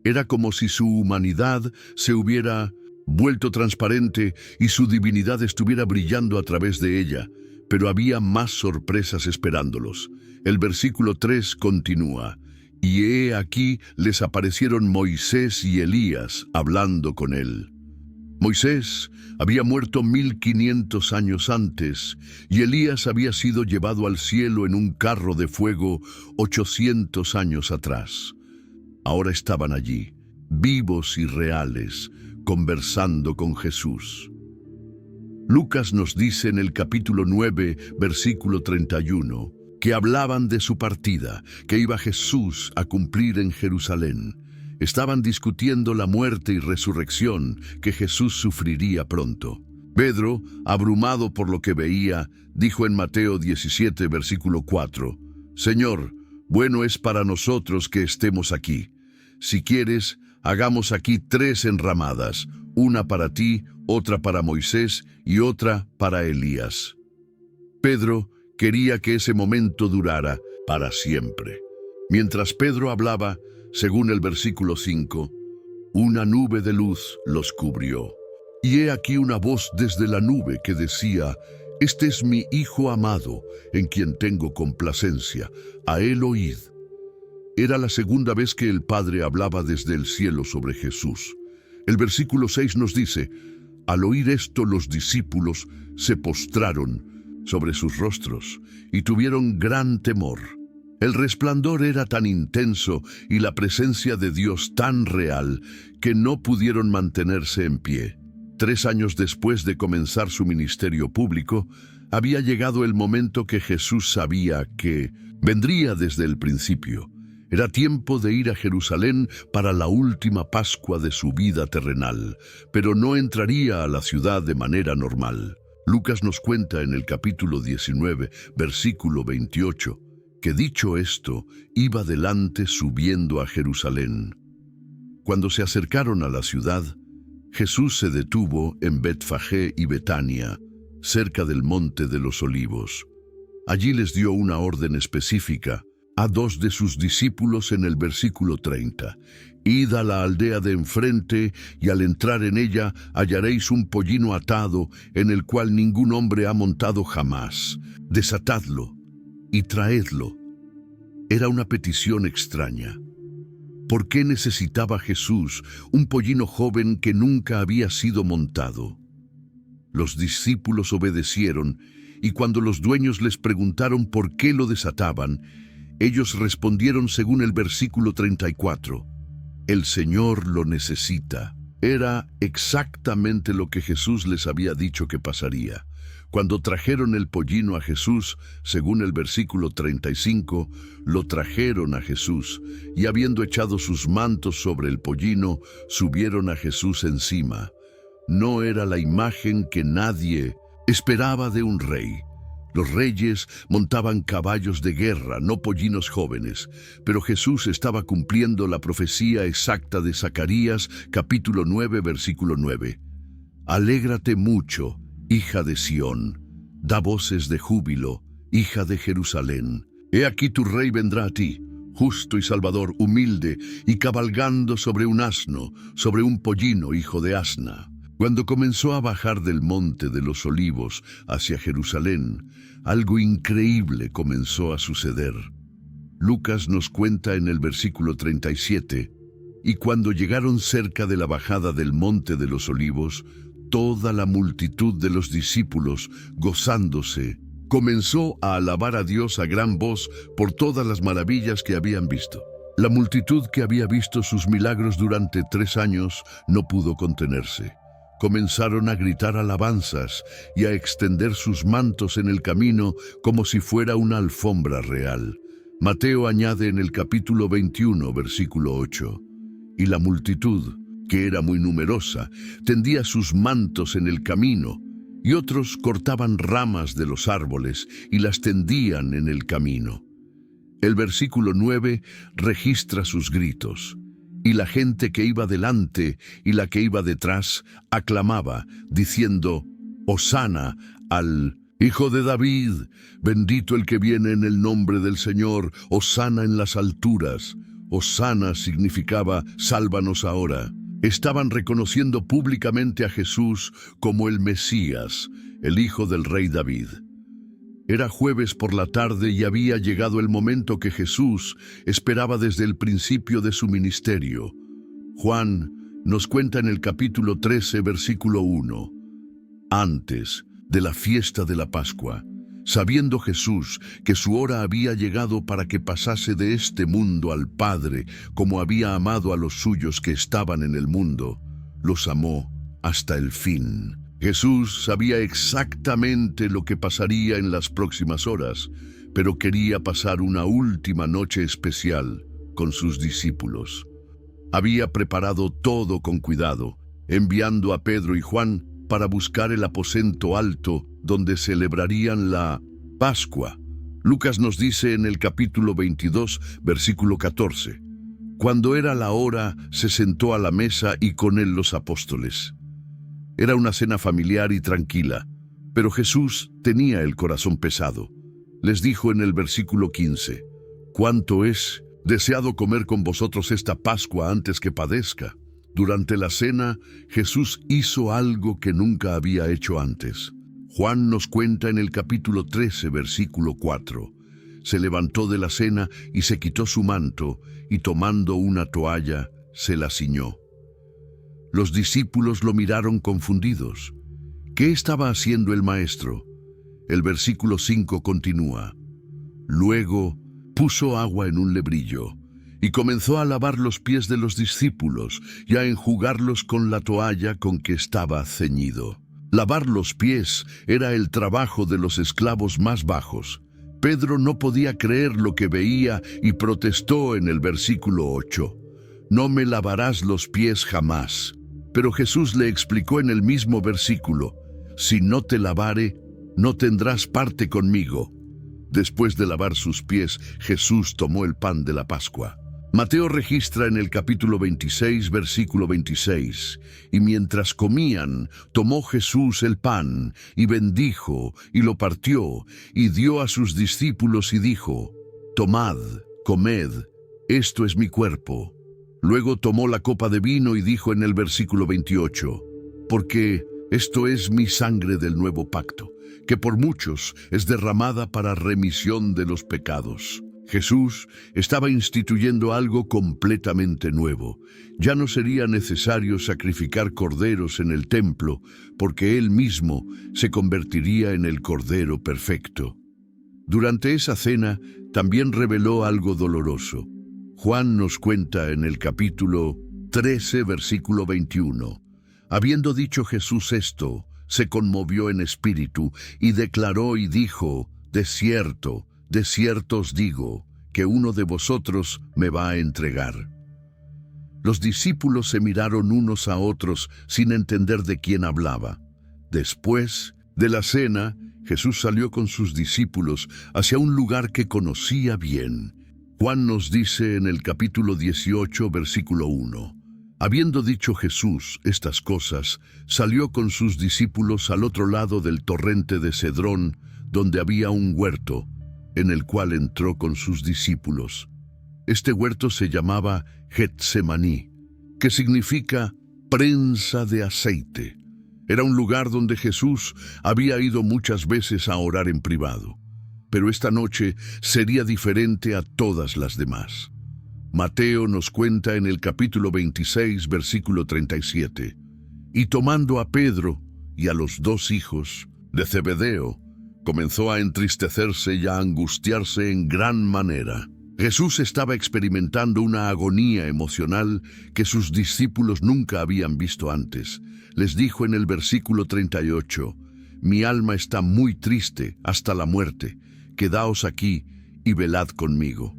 Era como si su humanidad se hubiera vuelto transparente y su divinidad estuviera brillando a través de ella, pero había más sorpresas esperándolos. El versículo 3 continúa, «Y he aquí les aparecieron Moisés y Elías hablando con él». Moisés había muerto 1500 años antes, y Elías había sido llevado al cielo en un carro de fuego 800 años atrás. Ahora estaban allí, vivos y reales, conversando con Jesús. Lucas nos dice en el capítulo 9, versículo 31, que hablaban de su partida, que iba Jesús a cumplir en Jerusalén. Estaban discutiendo la muerte y resurrección que Jesús sufriría pronto. Pedro, abrumado por lo que veía, dijo en Mateo 17, versículo 4, «Señor, bueno es para nosotros que estemos aquí. Si quieres, hagamos aquí 3 enramadas, una para ti, otra para Moisés y otra para Elías». Pedro quería que ese momento durara para siempre. Mientras Pedro hablaba, según el versículo 5, una nube de luz los cubrió. Y he aquí una voz desde la nube que decía, «Este es mi Hijo amado, en quien tengo complacencia, a él oíd». Era la segunda vez que el Padre hablaba desde el cielo sobre Jesús. El versículo 6 nos dice, «Al oír esto los discípulos se postraron sobre sus rostros y tuvieron gran temor». El resplandor era tan intenso y la presencia de Dios tan real que no pudieron mantenerse en pie. 3 años después de comenzar su ministerio público, había llegado el momento que Jesús sabía que vendría desde el principio. Era tiempo de ir a Jerusalén para la última Pascua de su vida terrenal, pero no entraría a la ciudad de manera normal. Lucas nos cuenta en el capítulo 19, versículo 28, que dicho esto, iba delante subiendo a Jerusalén. Cuando se acercaron a la ciudad, Jesús se detuvo en Betfagé y Betania, cerca del monte de los Olivos. Allí les dio una orden específica a 2 de sus discípulos en el versículo 30. «Id a la aldea de enfrente, y al entrar en ella hallaréis un pollino atado, en el cual ningún hombre ha montado jamás. Desatadlo y traedlo». Era una petición extraña. ¿Por qué necesitaba Jesús un pollino joven que nunca había sido montado? Los discípulos obedecieron, y cuando los dueños les preguntaron por qué lo desataban, ellos respondieron según el versículo 34. El Señor lo necesita. Era exactamente lo que Jesús les había dicho que pasaría. Cuando trajeron el pollino a Jesús, según el versículo 35, lo trajeron a Jesús, y habiendo echado sus mantos sobre el pollino, subieron a Jesús encima. No era la imagen que nadie esperaba de un rey. Los reyes montaban caballos de guerra, no pollinos jóvenes, pero Jesús estaba cumpliendo la profecía exacta de Zacarías, capítulo 9, versículo 9. Alégrate mucho, hija de Sión, da voces de júbilo, hija de Jerusalén. He aquí tu rey vendrá a ti, justo y salvador, humilde, y cabalgando sobre un asno, sobre un pollino, hijo de asna. Cuando comenzó a bajar del monte de los Olivos hacia Jerusalén, algo increíble comenzó a suceder. Lucas nos cuenta en el versículo 37, y cuando llegaron cerca de la bajada del monte de los Olivos, toda la multitud de los discípulos, gozándose, comenzó a alabar a Dios a gran voz por todas las maravillas que habían visto. La multitud que había visto sus milagros durante 3 años no pudo contenerse. Comenzaron a gritar alabanzas y a extender sus mantos en el camino como si fuera una alfombra real. Mateo añade en el capítulo 21, versículo 8, y la multitud, que era muy numerosa, tendía sus mantos en el camino, y otros cortaban ramas de los árboles y las tendían en el camino. El versículo 9 registra sus gritos. Y la gente que iba delante y la que iba detrás aclamaba, diciendo, Hosana al Hijo de David, bendito el que viene en el nombre del Señor, Hosana en las alturas. Hosana significaba, sálvanos ahora. Estaban reconociendo públicamente a Jesús como el Mesías, el hijo del rey David. Era jueves por la tarde y había llegado el momento que Jesús esperaba desde el principio de su ministerio. Juan nos cuenta en el capítulo 13, versículo 1. Antes de la fiesta de la Pascua, sabiendo Jesús que su hora había llegado para que pasase de este mundo al Padre, como había amado a los suyos que estaban en el mundo, los amó hasta el fin. Jesús sabía exactamente lo que pasaría en las próximas horas, pero quería pasar una última noche especial con sus discípulos. Había preparado todo con cuidado, enviando a Pedro y Juan para buscar el aposento alto donde celebrarían la Pascua. Lucas nos dice en el capítulo 22, versículo 14, cuando era la hora, se sentó a la mesa y con él los apóstoles. Era una cena familiar y tranquila, pero Jesús tenía el corazón pesado. Les dijo en el versículo 15, «¿Cuánto es deseado comer con vosotros esta Pascua antes que padezca?» Durante la cena, Jesús hizo algo que nunca había hecho antes. Juan nos cuenta en el capítulo 13, versículo 4. Se levantó de la cena y se quitó su manto, y tomando una toalla, se la ciñó. Los discípulos lo miraron confundidos. ¿Qué estaba haciendo el maestro? El versículo 5 continúa. Luego puso agua en un lebrillo y comenzó a lavar los pies de los discípulos y a enjugarlos con la toalla con que estaba ceñido. Lavar los pies era el trabajo de los esclavos más bajos. Pedro no podía creer lo que veía y protestó en el versículo 8. «No me lavarás los pies jamás». Pero Jesús le explicó en el mismo versículo, «Si no te lavare, no tendrás parte conmigo». Después de lavar sus pies, Jesús tomó el pan de la Pascua. Mateo registra en el capítulo 26, versículo 26, «Y mientras comían, tomó Jesús el pan, y bendijo, y lo partió, y dio a sus discípulos, y dijo, Tomad, comed, esto es mi cuerpo». Luego tomó la copa de vino y dijo en el versículo 28, «Porque esto es mi sangre del nuevo pacto, que por muchos es derramada para remisión de los pecados». Jesús estaba instituyendo algo completamente nuevo. Ya no sería necesario sacrificar corderos en el templo, porque Él mismo se convertiría en el Cordero perfecto. Durante esa cena también reveló algo doloroso. Juan nos cuenta en el capítulo 13, versículo 21. Habiendo dicho Jesús esto, se conmovió en espíritu y declaró y dijo: de cierto os digo, que uno de vosotros me va a entregar. Los discípulos se miraron unos a otros sin entender de quién hablaba. Después de la cena, Jesús salió con sus discípulos hacia un lugar que conocía bien. Juan nos dice en el capítulo 18, versículo 1. Habiendo dicho Jesús estas cosas, salió con sus discípulos al otro lado del torrente de Cedrón, donde había un huerto, en el cual entró con sus discípulos. Este huerto se llamaba Getsemaní, que significa prensa de aceite. Era un lugar donde Jesús había ido muchas veces a orar en privado, pero esta noche sería diferente a todas las demás. Mateo nos cuenta en el capítulo 26, versículo 37, y tomando a Pedro y a los dos hijos de Zebedeo, comenzó a entristecerse y a angustiarse en gran manera. Jesús estaba experimentando una agonía emocional que sus discípulos nunca habían visto antes. Les dijo en el versículo 38, mi alma está muy triste hasta la muerte, quedaos aquí y velad conmigo.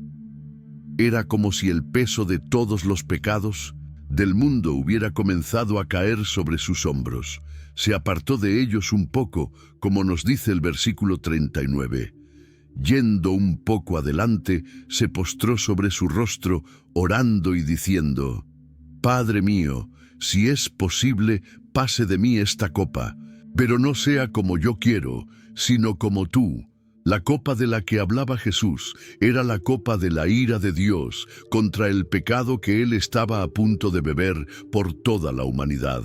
Era como si el peso de todos los pecados del mundo hubiera comenzado a caer sobre sus hombros. Se apartó de ellos un poco, como nos dice el versículo 39. Yendo un poco adelante, se postró sobre su rostro, orando y diciendo: Padre mío, si es posible, pase de mí esta copa, pero no sea como yo quiero, sino como tú. La copa de la que hablaba Jesús era la copa de la ira de Dios contra el pecado que él estaba a punto de beber por toda la humanidad.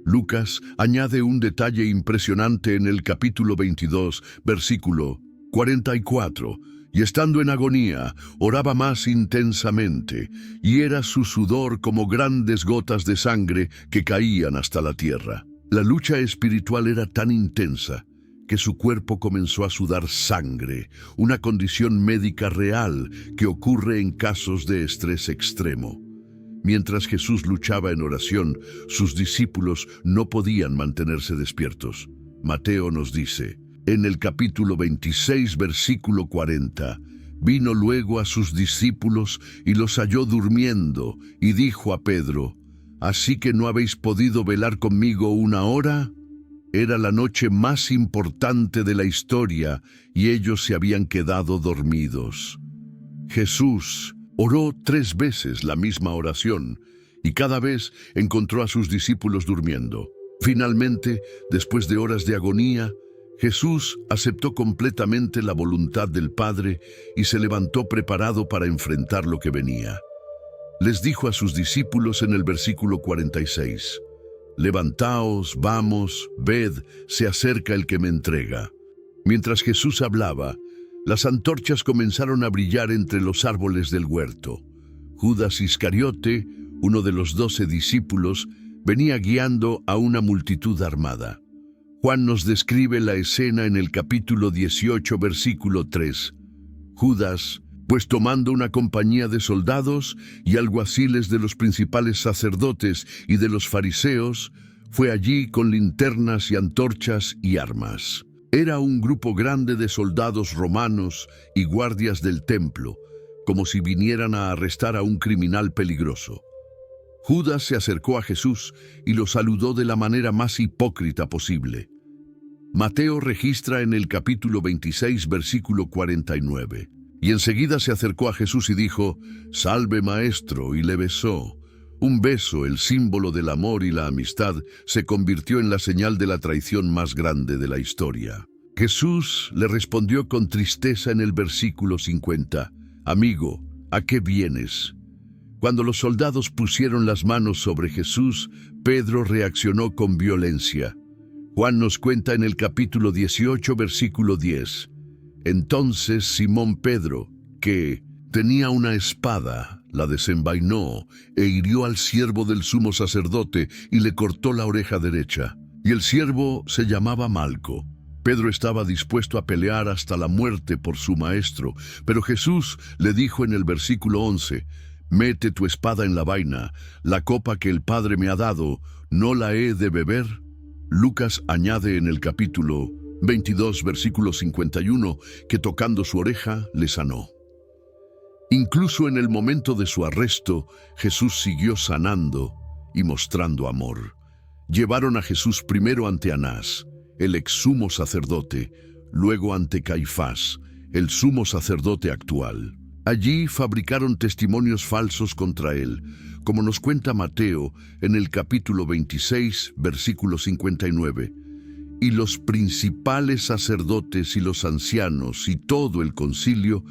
Lucas añade un detalle impresionante en el capítulo 22, versículo 44. Y estando en agonía, oraba más intensamente, y era su sudor como grandes gotas de sangre que caían hasta la tierra. La lucha espiritual era tan intensa que su cuerpo comenzó a sudar sangre, una condición médica real que ocurre en casos de estrés extremo. Mientras Jesús luchaba en oración, sus discípulos no podían mantenerse despiertos. Mateo nos dice, en el capítulo 26, versículo 40, vino luego a sus discípulos y los halló durmiendo, y dijo a Pedro, ¿así que no habéis podido velar conmigo una hora? Era la noche más importante de la historia, y ellos se habían quedado dormidos. Jesús oró 3 veces la misma oración, y cada vez encontró a sus discípulos durmiendo. Finalmente, después de horas de agonía, Jesús aceptó completamente la voluntad del Padre y se levantó preparado para enfrentar lo que venía. Les dijo a sus discípulos en el versículo 46, «Levantaos, vamos, ved, se acerca el que me entrega». Mientras Jesús hablaba, las antorchas comenzaron a brillar entre los árboles del huerto. Judas Iscariote, uno de los 12 discípulos, venía guiando a una multitud armada. Juan nos describe la escena en el capítulo 18, versículo 3. Judas, pues tomando una compañía de soldados y alguaciles de los principales sacerdotes y de los fariseos, fue allí con linternas y antorchas y armas. Era un grupo grande de soldados romanos y guardias del templo, como si vinieran a arrestar a un criminal peligroso. Judas se acercó a Jesús y lo saludó de la manera más hipócrita posible. Mateo registra en el capítulo 26, versículo 49. Y enseguida se acercó a Jesús y dijo, «Salve, Maestro», y le besó. Un beso, el símbolo del amor y la amistad, se convirtió en la señal de la traición más grande de la historia. Jesús le respondió con tristeza en el versículo 50, «Amigo, ¿a qué vienes?». Cuando los soldados pusieron las manos sobre Jesús, Pedro reaccionó con violencia. Juan nos cuenta en el capítulo 18, versículo 10. Entonces Simón Pedro, que tenía una espada, la desenvainó e hirió al siervo del sumo sacerdote y le cortó la oreja derecha. Y el siervo se llamaba Malco. Pedro estaba dispuesto a pelear hasta la muerte por su maestro, pero Jesús le dijo en el versículo 11, «Mete tu espada en la vaina, la copa que el Padre me ha dado, ¿no la he de beber?». Lucas añade en el capítulo 22, versículo 51, que tocando su oreja le sanó. Incluso en el momento de su arresto, Jesús siguió sanando y mostrando amor. Llevaron a Jesús primero ante Anás, el ex sumo sacerdote, luego ante Caifás, el sumo sacerdote actual. Allí fabricaron testimonios falsos contra él, como nos cuenta Mateo en el capítulo 26, versículo 59. Y los principales sacerdotes y los ancianos y todo el concilio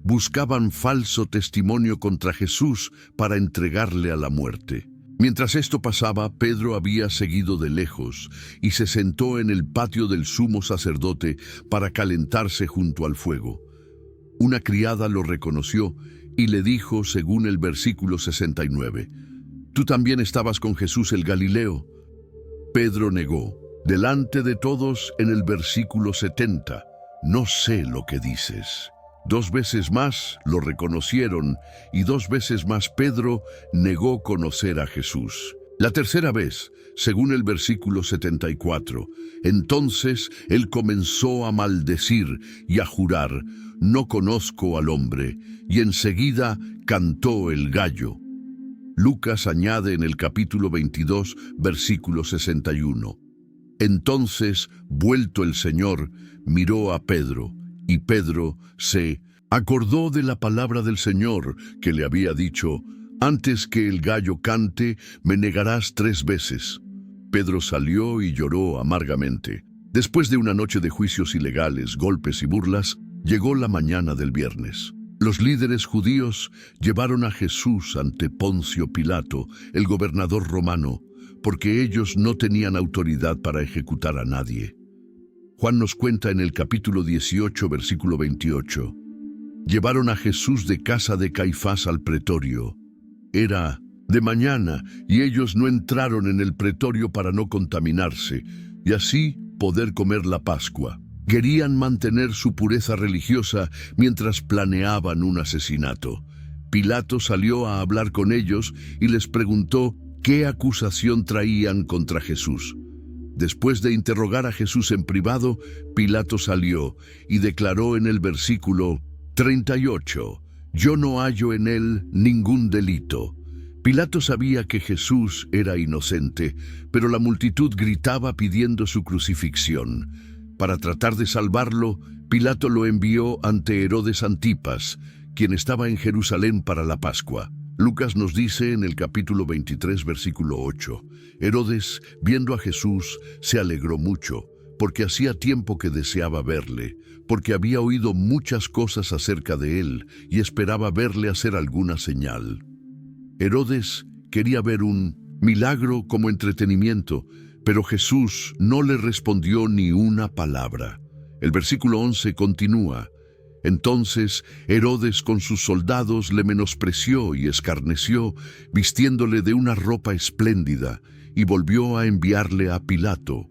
buscaban falso testimonio contra Jesús para entregarle a la muerte. Mientras esto pasaba, Pedro había seguido de lejos y se sentó en el patio del sumo sacerdote para calentarse junto al fuego. Una criada lo reconoció y le dijo, según el versículo 69, «¿Tú también estabas con Jesús el Galileo?». Pedro negó, delante de todos en el versículo 70, «No sé lo que dices». 2 veces más lo reconocieron y 2 veces más Pedro negó conocer a Jesús. La tercera vez, según el versículo 74, entonces él comenzó a maldecir y a jurar, «No conozco al hombre», y enseguida cantó el gallo. Lucas añade en el capítulo 22, versículo 61, «Entonces, vuelto el Señor, miró a Pedro, y Pedro se acordó de la palabra del Señor que le había dicho, «Antes que el gallo cante, me negarás 3 veces». Pedro salió y lloró amargamente. Después de una noche de juicios ilegales, golpes y burlas, llegó la mañana del viernes. Los líderes judíos llevaron a Jesús ante Poncio Pilato, el gobernador romano, porque ellos no tenían autoridad para ejecutar a nadie. Juan nos cuenta en el capítulo 18, versículo 28. Llevaron a Jesús de casa de Caifás al pretorio. Era de mañana y ellos no entraron en el pretorio para no contaminarse y así poder comer la Pascua. Querían mantener su pureza religiosa mientras planeaban un asesinato. Pilato salió a hablar con ellos y les preguntó qué acusación traían contra Jesús. Después de interrogar a Jesús en privado, Pilato salió y declaró en el versículo 38, «Yo no hallo en él ningún delito». Pilato sabía que Jesús era inocente, pero la multitud gritaba pidiendo su crucifixión. Para tratar de salvarlo, Pilato lo envió ante Herodes Antipas, quien estaba en Jerusalén para la Pascua. Lucas nos dice en el capítulo 23, versículo 8, Herodes, viendo a Jesús, se alegró mucho, porque hacía tiempo que deseaba verle, porque había oído muchas cosas acerca de él y esperaba verle hacer alguna señal. Herodes quería ver un milagro como entretenimiento, pero Jesús no le respondió ni una palabra. El versículo 11 continúa, entonces Herodes con sus soldados le menospreció y escarneció, vistiéndole de una ropa espléndida, y volvió a enviarle a Pilato.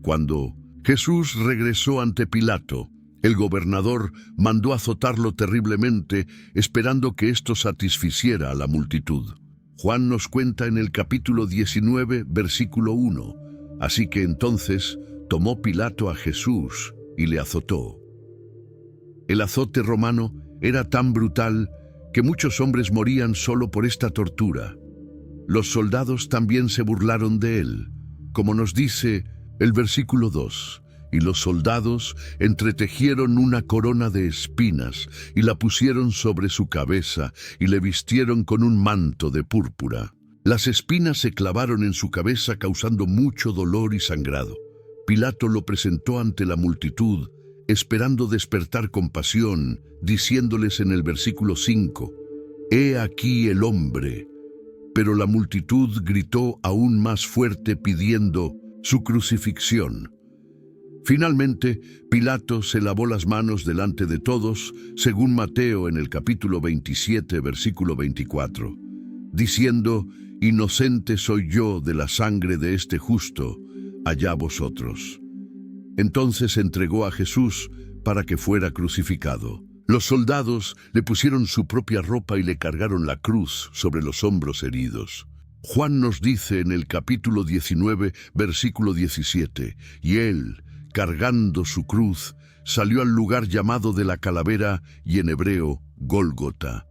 Cuando Jesús regresó ante Pilato, el gobernador mandó azotarlo terriblemente, esperando que esto satisficiera a la multitud. Juan nos cuenta en el capítulo 19, versículo 1, así que entonces tomó Pilato a Jesús y le azotó. El azote romano era tan brutal que muchos hombres morían solo por esta tortura. Los soldados también se burlaron de él, como nos dice el versículo 2, y los soldados entretejieron una corona de espinas y la pusieron sobre su cabeza y le vistieron con un manto de púrpura. Las espinas se clavaron en su cabeza causando mucho dolor y sangrado. Pilato lo presentó ante la multitud, esperando despertar compasión, diciéndoles en el versículo 5, «He aquí el hombre». Pero la multitud gritó aún más fuerte pidiendo su crucifixión. Finalmente, Pilato se lavó las manos delante de todos, según Mateo en el capítulo 27, versículo 24, diciendo: «Inocente soy yo de la sangre de este justo, allá vosotros». Entonces entregó a Jesús para que fuera crucificado. Los soldados le pusieron su propia ropa y le cargaron la cruz sobre los hombros heridos. Juan nos dice en el capítulo 19, versículo 17, «Y él, cargando su cruz, salió al lugar llamado de la calavera, y en hebreo, Gólgota».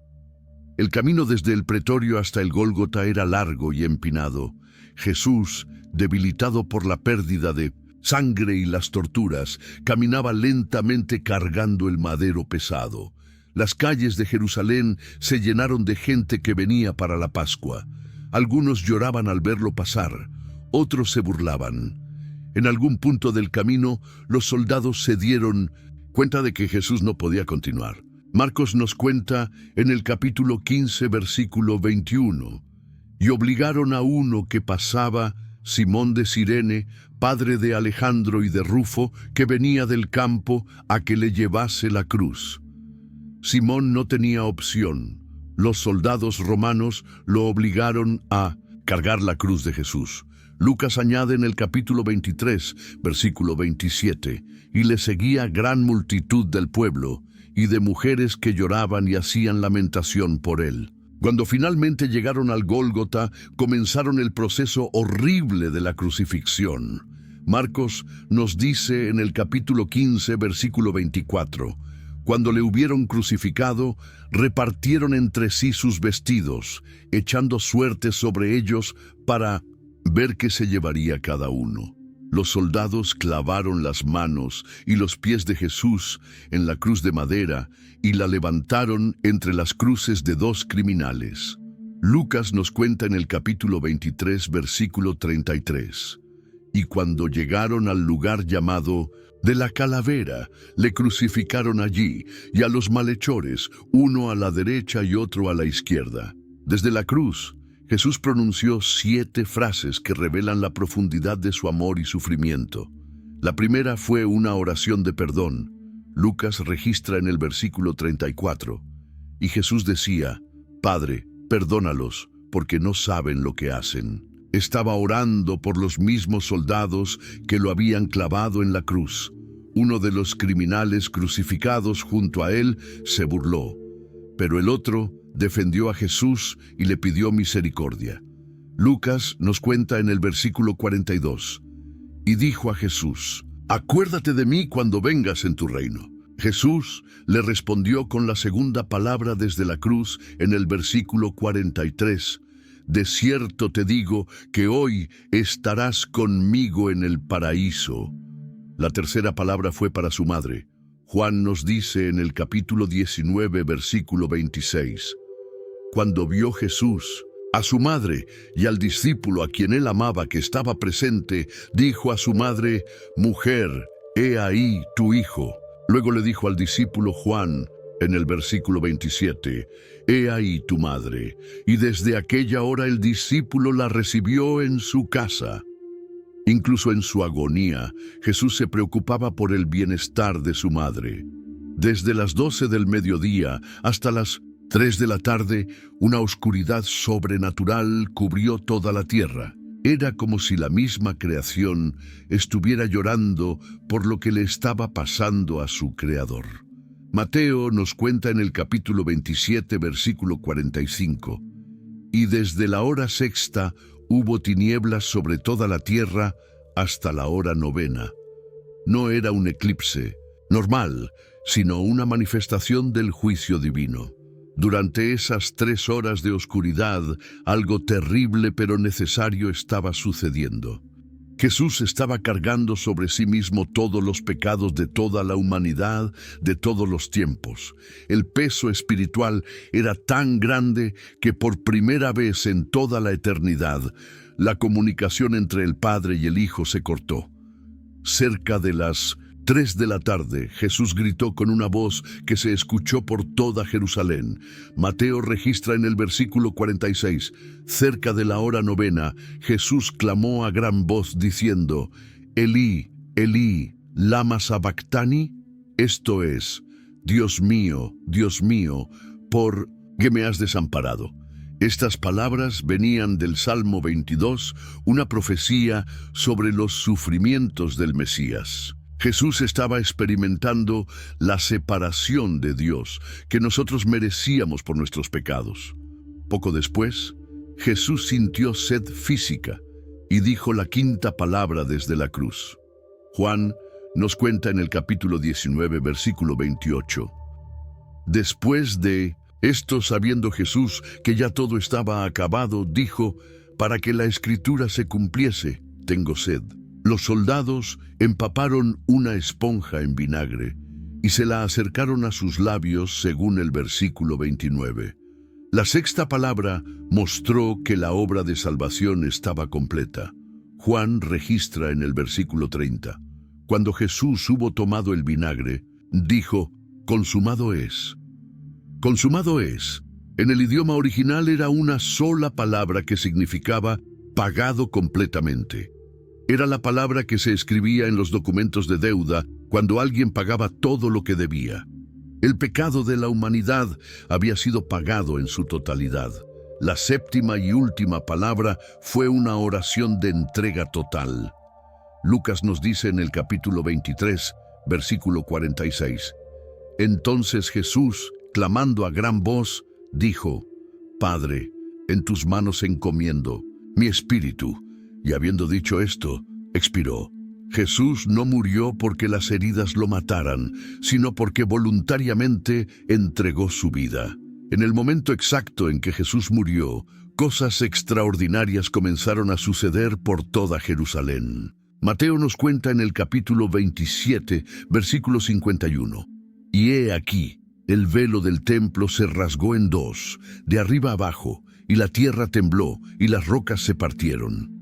El camino desde el pretorio hasta el Gólgota era largo y empinado. Jesús, debilitado por la pérdida de sangre y las torturas, caminaba lentamente cargando el madero pesado. Las calles de Jerusalén se llenaron de gente que venía para la Pascua. Algunos lloraban al verlo pasar, otros se burlaban. En algún punto del camino, los soldados se dieron cuenta de que Jesús no podía continuar. Marcos nos cuenta en el capítulo 15, versículo 21, «Y obligaron a uno que pasaba, Simón de Cirene, padre de Alejandro y de Rufo, que venía del campo, a que le llevase la cruz». Simón no tenía opción. Los soldados romanos lo obligaron a cargar la cruz de Jesús. Lucas añade en el capítulo 23, versículo 27, «Y le seguía gran multitud del pueblo, y de mujeres que lloraban y hacían lamentación por él». Cuando finalmente llegaron al Gólgota, comenzaron el proceso horrible de la crucifixión. Marcos nos dice en el capítulo 15, versículo 24, «Cuando le hubieron crucificado, repartieron entre sí sus vestidos, echando suertes sobre ellos para ver qué se llevaría cada uno». Los soldados clavaron las manos y los pies de Jesús en la cruz de madera y la levantaron entre las cruces de dos criminales. Lucas nos cuenta en el capítulo 23, versículo 33, «Y cuando llegaron al lugar llamado de la calavera, le crucificaron allí, y a los malhechores, uno a la derecha y otro a la izquierda». Desde la cruz, Jesús pronunció 7 frases que revelan la profundidad de su amor y sufrimiento. La primera fue una oración de perdón. Lucas registra en el versículo 34, «Y Jesús decía: Padre, perdónalos, porque no saben lo que hacen». Estaba orando por los mismos soldados que lo habían clavado en la cruz. Uno de los criminales crucificados junto a él se burló, pero el otro defendió a Jesús y le pidió misericordia. Lucas nos cuenta en el versículo 42, «Y dijo a Jesús: Acuérdate de mí cuando vengas en tu reino». Jesús le respondió con la segunda palabra desde la cruz en el versículo 43, «De cierto te digo que hoy estarás conmigo en el paraíso». La tercera palabra fue para su madre. Juan nos dice en el capítulo 19, versículo 26, «Cuando vio Jesús a su madre y al discípulo a quien él amaba que estaba presente, dijo a su madre: Mujer, he ahí tu hijo». Luego le dijo al discípulo Juan, en el versículo 27, «He ahí tu madre». Y desde aquella hora el discípulo la recibió en su casa. Incluso en su agonía, Jesús se preocupaba por el bienestar de su madre. Desde las 12 del mediodía hasta las 3 de la tarde, una oscuridad sobrenatural cubrió toda la tierra. Era como si la misma creación estuviera llorando por lo que le estaba pasando a su Creador. Mateo nos cuenta en el capítulo 27, versículo 45, «Y desde la hora sexta hubo tinieblas sobre toda la tierra hasta la hora novena». No era un eclipse normal, sino una manifestación del juicio divino. Durante esas 3 horas de oscuridad, algo terrible pero necesario estaba sucediendo. Jesús estaba cargando sobre sí mismo todos los pecados de toda la humanidad, de todos los tiempos. El peso espiritual era tan grande que por primera vez en toda la eternidad, la comunicación entre el Padre y el Hijo se cortó. Cerca de las 3 de la tarde, Jesús gritó con una voz que se escuchó por toda Jerusalén. Mateo registra en el versículo 46, «Cerca de la hora novena, Jesús clamó a gran voz diciendo: Elí, Elí, lama sabactani, esto es, Dios mío, ¿por qué me has desamparado? Estas palabras venían del Salmo 22, una profecía sobre los sufrimientos del Mesías. Jesús estaba experimentando la separación de Dios que nosotros merecíamos por nuestros pecados. Poco después, Jesús sintió sed física y dijo la quinta palabra desde la cruz. Juan nos cuenta en el capítulo 19, versículo 28. Después de esto, sabiendo Jesús que ya todo estaba acabado, dijo, para que la escritura se cumpliese, tengo sed. Los soldados empaparon una esponja en vinagre y se la acercaron a sus labios según el versículo 29. La sexta palabra mostró que la obra de salvación estaba completa. Juan registra en el versículo 30. Cuando Jesús hubo tomado el vinagre, dijo, consumado es. Consumado es. En el idioma original era una sola palabra que significaba pagado completamente. Era la palabra que se escribía en los documentos de deuda cuando alguien pagaba todo lo que debía. El pecado de la humanidad había sido pagado en su totalidad. La séptima y última palabra fue una oración de entrega total. Lucas nos dice en el capítulo 23, versículo 46. Entonces Jesús, clamando a gran voz, dijo, Padre, en tus manos encomiendo mi espíritu. Y habiendo dicho esto, expiró. Jesús no murió porque las heridas lo mataran, sino porque voluntariamente entregó su vida. En el momento exacto en que Jesús murió, cosas extraordinarias comenzaron a suceder por toda Jerusalén. Mateo nos cuenta en el capítulo 27, versículo 51. Y he aquí, el velo del templo se rasgó en dos, de arriba abajo, y la tierra tembló, y las rocas se partieron.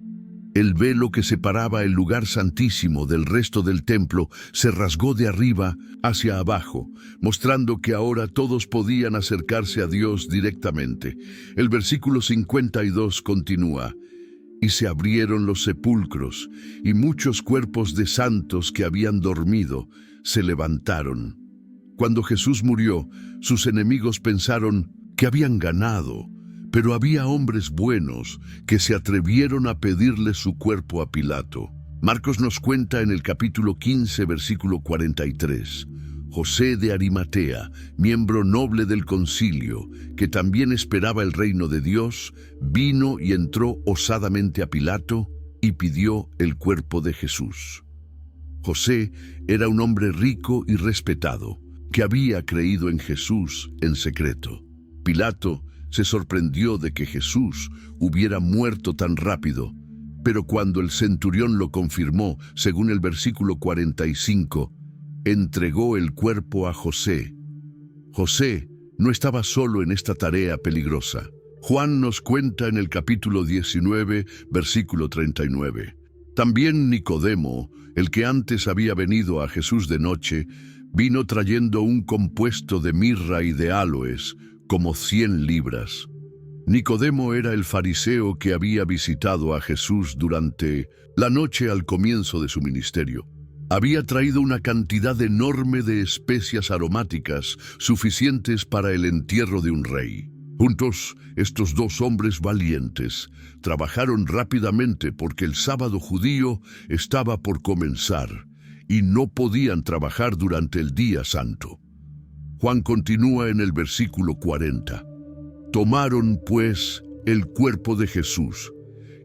El velo que separaba el lugar santísimo del resto del templo se rasgó de arriba hacia abajo, mostrando que ahora todos podían acercarse a Dios directamente. El versículo 52 continúa, y se abrieron los sepulcros, y muchos cuerpos de santos que habían dormido se levantaron. Cuando Jesús murió, sus enemigos pensaron que habían ganado, pero había hombres buenos que se atrevieron a pedirle su cuerpo a Pilato. Marcos nos cuenta en el capítulo 15, versículo 43. José de Arimatea, miembro noble del concilio, que también esperaba el reino de Dios, vino y entró osadamente a Pilato y pidió el cuerpo de Jesús. José era un hombre rico y respetado, que había creído en Jesús en secreto. Pilato se sorprendió de que Jesús hubiera muerto tan rápido, pero cuando el centurión lo confirmó, según el versículo 45, entregó el cuerpo a José. José no estaba solo en esta tarea peligrosa. Juan nos cuenta en el capítulo 19, versículo 39. También Nicodemo, el que antes había venido a Jesús de noche, vino trayendo un compuesto de mirra y de áloes, como 100 libras. Nicodemo era el fariseo que había visitado a Jesús durante la noche al comienzo de su ministerio. Había traído una cantidad enorme de especias aromáticas suficientes para el entierro de un rey. Juntos, estos dos hombres valientes trabajaron rápidamente porque el sábado judío estaba por comenzar y no podían trabajar durante el día santo. Juan continúa en el versículo 40. Tomaron, pues, el cuerpo de Jesús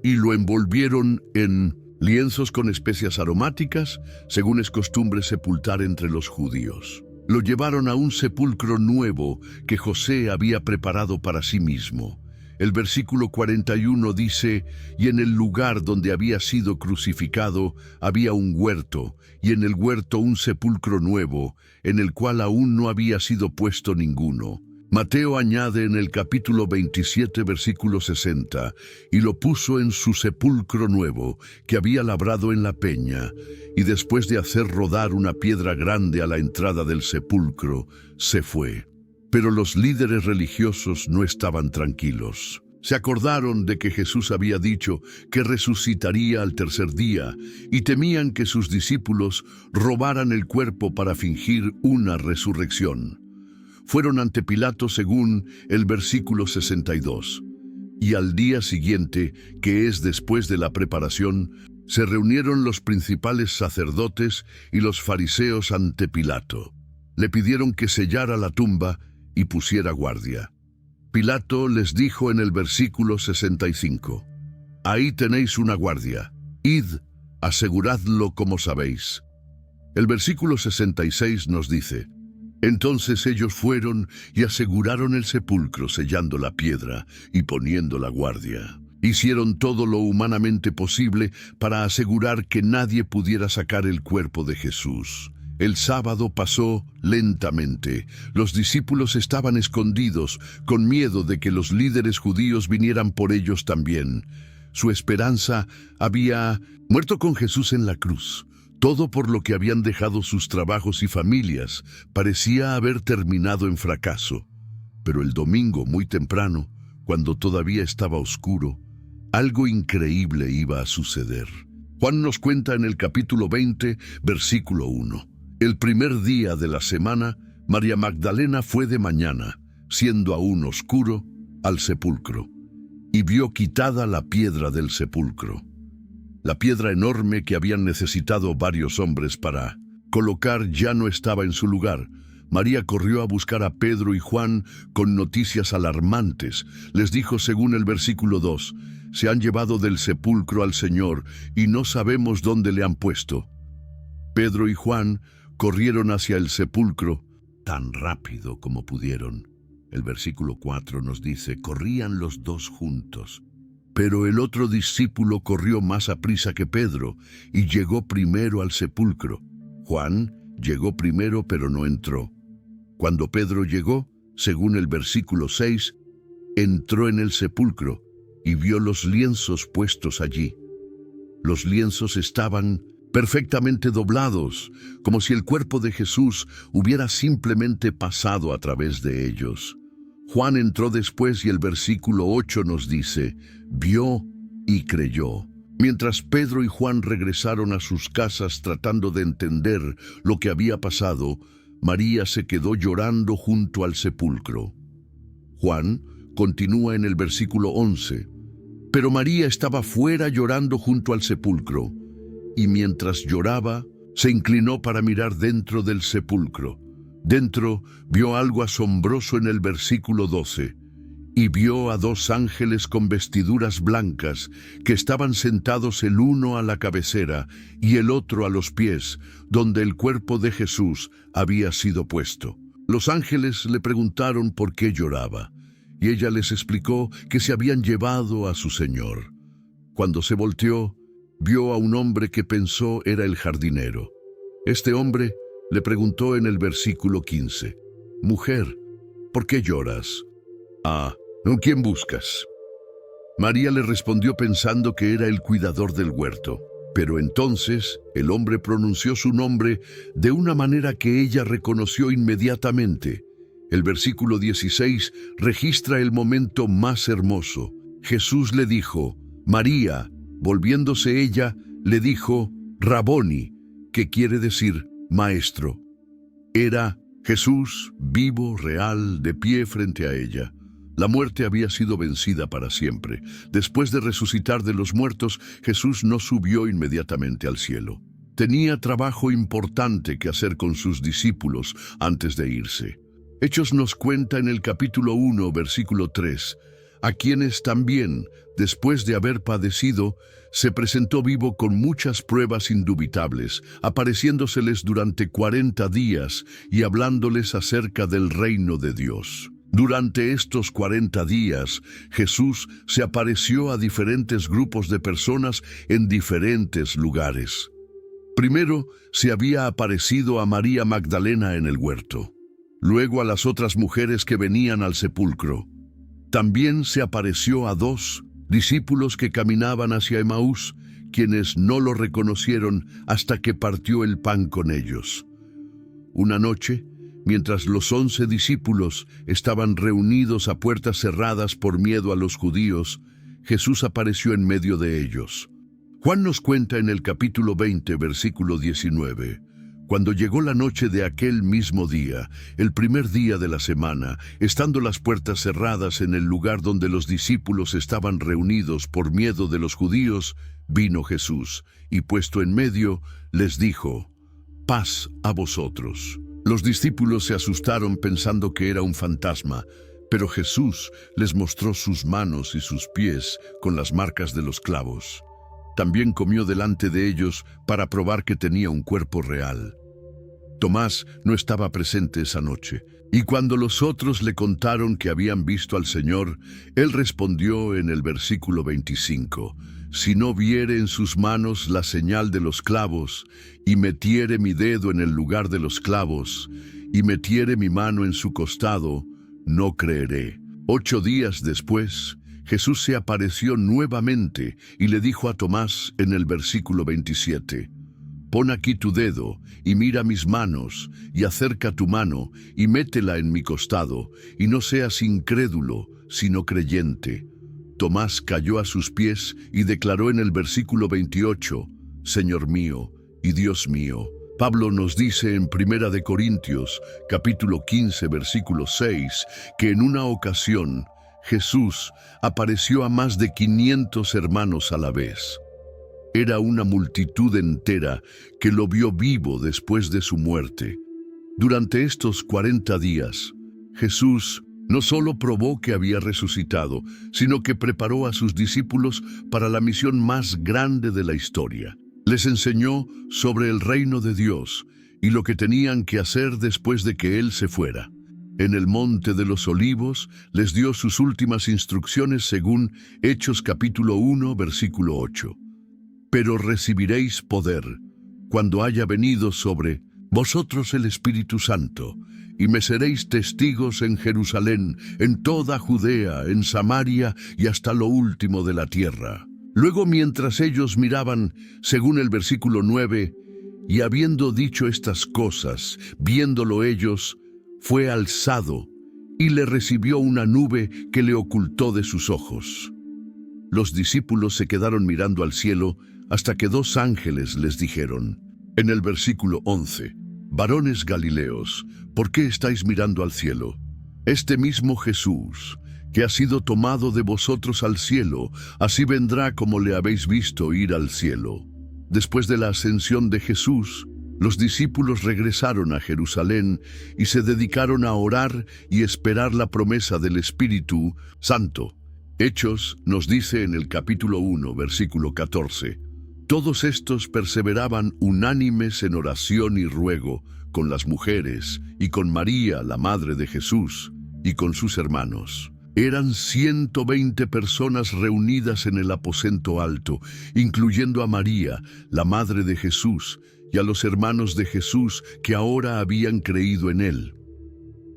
y lo envolvieron en lienzos con especias aromáticas, según es costumbre sepultar entre los judíos. Lo llevaron a un sepulcro nuevo que José había preparado para sí mismo. El versículo 41 dice, y en el lugar donde había sido crucificado había un huerto, y en el huerto un sepulcro nuevo, en el cual aún no había sido puesto ninguno. Mateo añade en el capítulo 27, versículo 60, y lo puso en su sepulcro nuevo, que había labrado en la peña, y después de hacer rodar una piedra grande a la entrada del sepulcro, se fue. Pero los líderes religiosos no estaban tranquilos. Se acordaron de que Jesús había dicho que resucitaría al tercer día y temían que sus discípulos robaran el cuerpo para fingir una resurrección. Fueron ante Pilato según el versículo 62. Y al día siguiente, que es después de la preparación, se reunieron los principales sacerdotes y los fariseos ante Pilato. Le pidieron que sellara la tumba y pusiera guardia. Pilato les dijo en el versículo 65, «Ahí tenéis una guardia, id, aseguradlo como sabéis». El versículo 66 nos dice, «Entonces ellos fueron y aseguraron el sepulcro sellando la piedra y poniendo la guardia. Hicieron todo lo humanamente posible para asegurar que nadie pudiera sacar el cuerpo de Jesús». El sábado pasó lentamente. Los discípulos estaban escondidos, con miedo de que los líderes judíos vinieran por ellos también. Su esperanza había muerto con Jesús en la cruz. Todo por lo que habían dejado sus trabajos y familias parecía haber terminado en fracaso. Pero el domingo, muy temprano, cuando todavía estaba oscuro, algo increíble iba a suceder. Juan nos cuenta en el capítulo 20, versículo 1. El primer día de la semana, María Magdalena fue de mañana, siendo aún oscuro, al sepulcro, y vio quitada la piedra del sepulcro. La piedra enorme que habían necesitado varios hombres para colocar ya no estaba en su lugar. María corrió a buscar a Pedro y Juan con noticias alarmantes. Les dijo según el versículo 2, «Se han llevado del sepulcro al Señor y no sabemos dónde le han puesto». Pedro y Juan corrieron hacia el sepulcro tan rápido como pudieron. El versículo 4 nos dice, corrían los dos juntos. Pero el otro discípulo corrió más aprisa que Pedro y llegó primero al sepulcro. Juan llegó primero pero no entró. Cuando Pedro llegó, según el versículo 6, entró en el sepulcro y vio los lienzos puestos allí. Los lienzos estaban perfectamente doblados, como si el cuerpo de Jesús hubiera simplemente pasado a través de ellos. Juan entró después y el versículo 8 nos dice, vio y creyó. Mientras Pedro y Juan regresaron a sus casas tratando de entender lo que había pasado, María se quedó llorando junto al sepulcro. Juan continúa en el versículo 11, pero María estaba fuera llorando junto al sepulcro. Y mientras lloraba, se inclinó para mirar dentro del sepulcro. Dentro vio algo asombroso en el versículo 12, y vio a dos ángeles con vestiduras blancas que estaban sentados el uno a la cabecera y el otro a los pies, donde el cuerpo de Jesús había sido puesto. Los ángeles le preguntaron por qué lloraba, y ella les explicó que se habían llevado a su Señor. Cuando se volteó, vio a un hombre que pensó era el jardinero. Este hombre le preguntó en el versículo 15, «Mujer, ¿por qué lloras? ¿Quién buscas?» María le respondió pensando que era el cuidador del huerto. Pero entonces el hombre pronunció su nombre de una manera que ella reconoció inmediatamente. El versículo 16 registra el momento más hermoso. Jesús le dijo, «María». Volviéndose ella, le dijo, «Raboni», que quiere decir maestro. Era Jesús, vivo, real, de pie frente a ella. La muerte había sido vencida para siempre. Después de resucitar de los muertos, Jesús no subió inmediatamente al cielo. Tenía trabajo importante que hacer con sus discípulos antes de irse. Hechos nos cuenta en el capítulo 1, versículo 3, a quienes también, después de haber padecido, se presentó vivo con muchas pruebas indubitables, apareciéndoseles durante 40 días y hablándoles acerca del reino de Dios. Durante estos 40 días, Jesús se apareció a diferentes grupos de personas en diferentes lugares. Primero, se había aparecido a María Magdalena en el huerto, luego a las otras mujeres que venían al sepulcro. También se apareció a dos discípulos que caminaban hacia Emaús, quienes no lo reconocieron hasta que partió el pan con ellos. Una noche, Mientras los 11 discípulos estaban reunidos a puertas cerradas por miedo a los judíos, Jesús apareció en medio de ellos. Juan nos cuenta en el capítulo 20, versículo 19. Cuando llegó la noche de aquel mismo día, el primer día de la semana, estando las puertas cerradas en el lugar donde los discípulos estaban reunidos por miedo de los judíos, vino Jesús, y puesto en medio, les dijo: «Paz a vosotros». Los discípulos se asustaron pensando que era un fantasma, pero Jesús les mostró sus manos y sus pies con las marcas de los clavos. También comió delante de ellos para probar que tenía un cuerpo real. Tomás no estaba presente esa noche, y cuando los otros le contaron que habían visto al Señor, él respondió en el versículo 25: «Si no viere en sus manos la señal de los clavos, y metiere mi dedo en el lugar de los clavos, y metiere mi mano en su costado, no creeré». 8 días después, Jesús se apareció nuevamente y le dijo a Tomás en el versículo 27, «Pon aquí tu dedo y mira mis manos, y acerca tu mano y métela en mi costado, y no seas incrédulo, sino creyente». Tomás cayó a sus pies y declaró en el versículo 28, «Señor mío y Dios mío». Pablo nos dice en 1 de Corintios, capítulo 15, versículo 6, que en una ocasión Jesús apareció a más de 500 hermanos a la vez. Era una multitud entera que lo vio vivo después de su muerte. Durante estos 40 días, Jesús no solo probó que había resucitado, sino que preparó a sus discípulos para la misión más grande de la historia. Les enseñó sobre el reino de Dios y lo que tenían que hacer después de que Él se fuera. En el Monte de los Olivos les dio sus últimas instrucciones según Hechos capítulo 1, versículo 8. «Pero recibiréis poder cuando haya venido sobre vosotros el Espíritu Santo, y me seréis testigos en Jerusalén, en toda Judea, en Samaria y hasta lo último de la tierra». Luego, mientras ellos miraban, según el versículo 9, y habiendo dicho estas cosas, viéndolo ellos, fue alzado, y le recibió una nube que le ocultó de sus ojos. Los discípulos se quedaron mirando al cielo hasta que 2 ángeles les dijeron, en el versículo 11, «Varones Galileos, ¿por qué estáis mirando al cielo? Este mismo Jesús, que ha sido tomado de vosotros al cielo, así vendrá como le habéis visto ir al cielo». Después de la ascensión de Jesús, los discípulos regresaron a Jerusalén y se dedicaron a orar y esperar la promesa del Espíritu Santo. Hechos nos dice en el capítulo 1, versículo 14, «Todos estos perseveraban unánimes en oración y ruego con las mujeres y con María, la madre de Jesús, y con sus hermanos». Eran 120 personas reunidas en el aposento alto, incluyendo a María, la madre de Jesús, y a los hermanos de Jesús que ahora habían creído en él.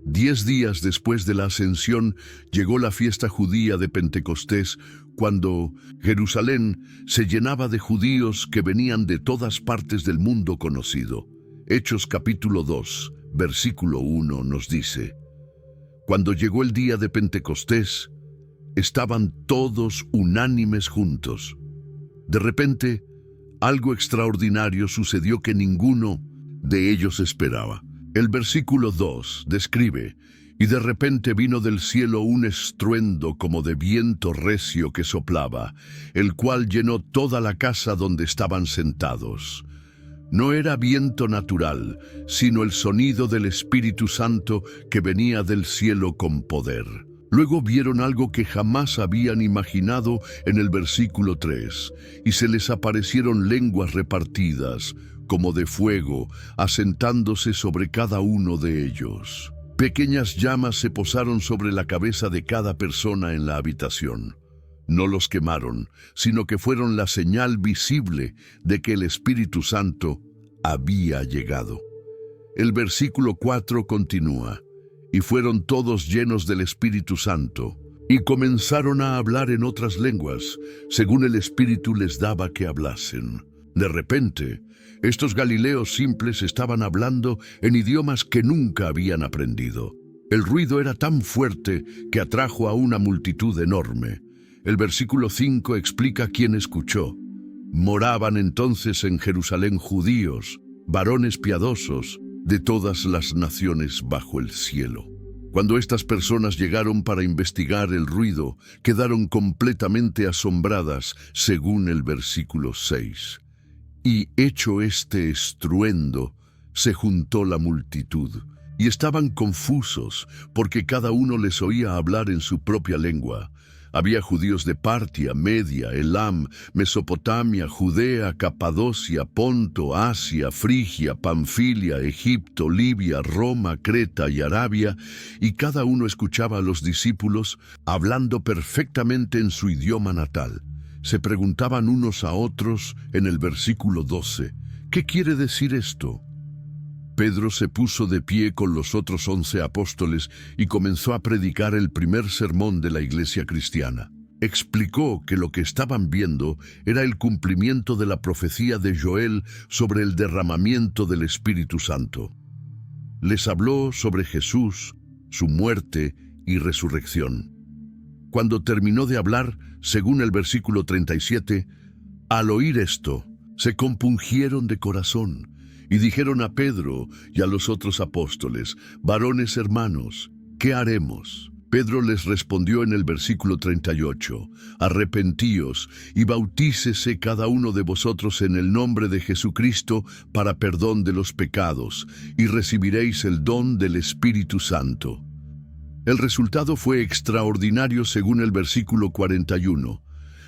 10 días después de la ascensión llegó la fiesta judía de Pentecostés, cuando Jerusalén se llenaba de judíos que venían de todas partes del mundo conocido. Hechos capítulo 2, versículo 1 nos dice, «Cuando llegó el día de Pentecostés, estaban todos unánimes juntos. De repente, algo extraordinario sucedió que ninguno de ellos esperaba». El versículo 2 describe, «Y de repente vino del cielo un estruendo como de viento recio que soplaba, el cual llenó toda la casa donde estaban sentados». No era viento natural, sino el sonido del Espíritu Santo que venía del cielo con poder. Luego vieron algo que jamás habían imaginado en el versículo 3, y se les aparecieron lenguas repartidas, como de fuego, asentándose sobre cada uno de ellos. Pequeñas llamas se posaron sobre la cabeza de cada persona en la habitación. No los quemaron, sino que fueron la señal visible de que el Espíritu Santo había llegado. El versículo 4 continúa, «Y fueron todos llenos del Espíritu Santo, y comenzaron a hablar en otras lenguas, según el Espíritu les daba que hablasen». De repente, estos galileos simples estaban hablando en idiomas que nunca habían aprendido. El ruido era tan fuerte que atrajo a una multitud enorme. El versículo 5 explica quién escuchó. Moraban entonces en Jerusalén judíos, varones piadosos, de todas las naciones bajo el cielo. Cuando estas personas llegaron para investigar el ruido, quedaron completamente asombradas, según el versículo 6. Y hecho este estruendo, se juntó la multitud, y estaban confusos, porque cada uno les oía hablar en su propia lengua. Había judíos de Partia, Media, Elam, Mesopotamia, Judea, Capadocia, Ponto, Asia, Frigia, Panfilia, Egipto, Libia, Roma, Creta y Arabia, y cada uno escuchaba a los discípulos hablando perfectamente en su idioma natal. Se preguntaban unos a otros en el versículo 12, ¿qué quiere decir esto? Pedro se puso de pie con los otros 11 apóstoles y comenzó a predicar el primer sermón de la iglesia cristiana. Explicó que lo que estaban viendo era el cumplimiento de la profecía de Joel sobre el derramamiento del Espíritu Santo. Les habló sobre Jesús, su muerte y resurrección. Cuando terminó de hablar, según el versículo 37, al oír esto, se compungieron de corazón y dijeron a Pedro y a los otros apóstoles, varones hermanos, ¿qué haremos? Pedro les respondió en el versículo 38, arrepentíos y bautícese cada uno de vosotros en el nombre de Jesucristo para perdón de los pecados, y recibiréis el don del Espíritu Santo. El resultado fue extraordinario según el versículo 41.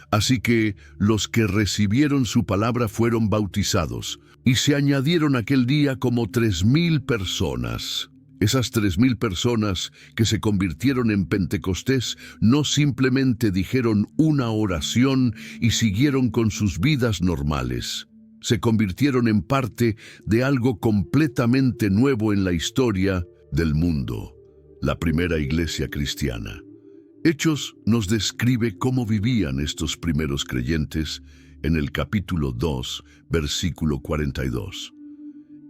Así que los que recibieron su palabra fueron bautizados, y se añadieron aquel día como 3,000 personas. Esas 3,000 personas que se convirtieron en Pentecostés no simplemente dijeron una oración y siguieron con sus vidas normales. Se convirtieron en parte de algo completamente nuevo en la historia del mundo, la primera iglesia cristiana. Hechos nos describe cómo vivían estos primeros creyentes en el capítulo 2, versículo 42.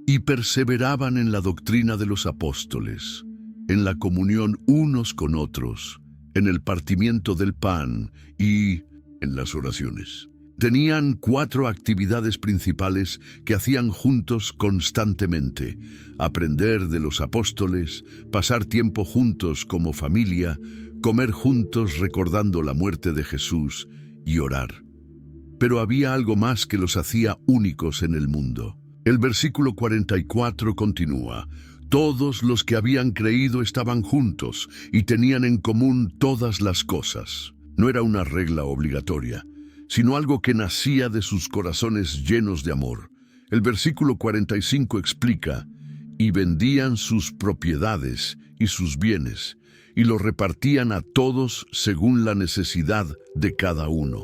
Y perseveraban en la doctrina de los apóstoles, en la comunión unos con otros, en el partimiento del pan y en las oraciones. Tenían 4 actividades principales que hacían juntos constantemente: aprender de los apóstoles, pasar tiempo juntos como familia, comer juntos recordando la muerte de Jesús y orar. Pero había algo más que los hacía únicos en el mundo. El versículo 44 continúa: todos los que habían creído estaban juntos y tenían en común todas las cosas. No era una regla obligatoria, sino algo que nacía de sus corazones llenos de amor. El versículo 45 explica: y vendían sus propiedades y sus bienes, y los repartían a todos según la necesidad de cada uno.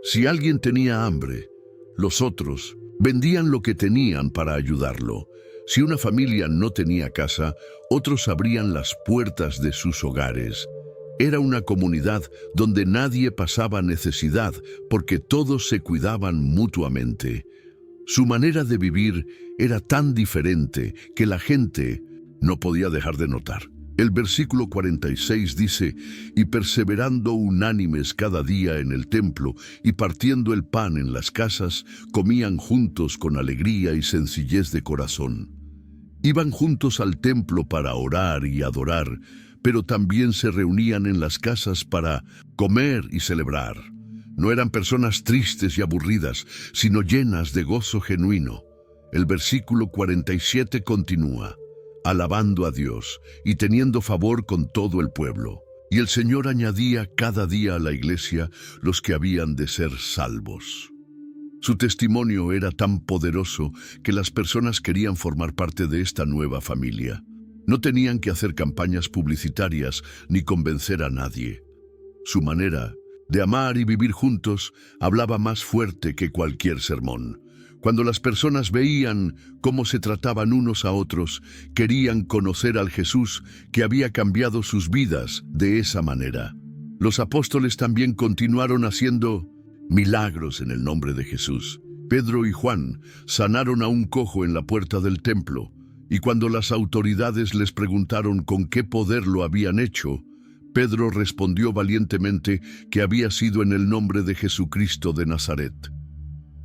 Si alguien tenía hambre, los otros vendían lo que tenían para ayudarlo. Si una familia no tenía casa, otros abrían las puertas de sus hogares. Era una comunidad donde nadie pasaba necesidad porque todos se cuidaban mutuamente. Su manera de vivir era tan diferente que la gente no podía dejar de notar. El versículo 46 dice: y perseverando unánimes cada día en el templo y partiendo el pan en las casas, comían juntos con alegría y sencillez de corazón. Iban juntos al templo para orar y adorar, pero también se reunían en las casas para comer y celebrar. No eran personas tristes y aburridas, sino llenas de gozo genuino. El versículo 47 continúa: alabando a Dios y teniendo favor con todo el pueblo. Y el Señor añadía cada día a la iglesia los que habían de ser salvos. Su testimonio era tan poderoso que las personas querían formar parte de esta nueva familia. No tenían que hacer campañas publicitarias ni convencer a nadie. Su manera de amar y vivir juntos hablaba más fuerte que cualquier sermón. Cuando las personas veían cómo se trataban unos a otros, querían conocer al Jesús que había cambiado sus vidas de esa manera. Los apóstoles también continuaron haciendo milagros en el nombre de Jesús, Pedro y Juan sanaron a un cojo en la puerta del templo, y cuando las autoridades les preguntaron con qué poder lo habían hecho, Pedro respondió valientemente que había sido en el nombre de Jesucristo de Nazaret.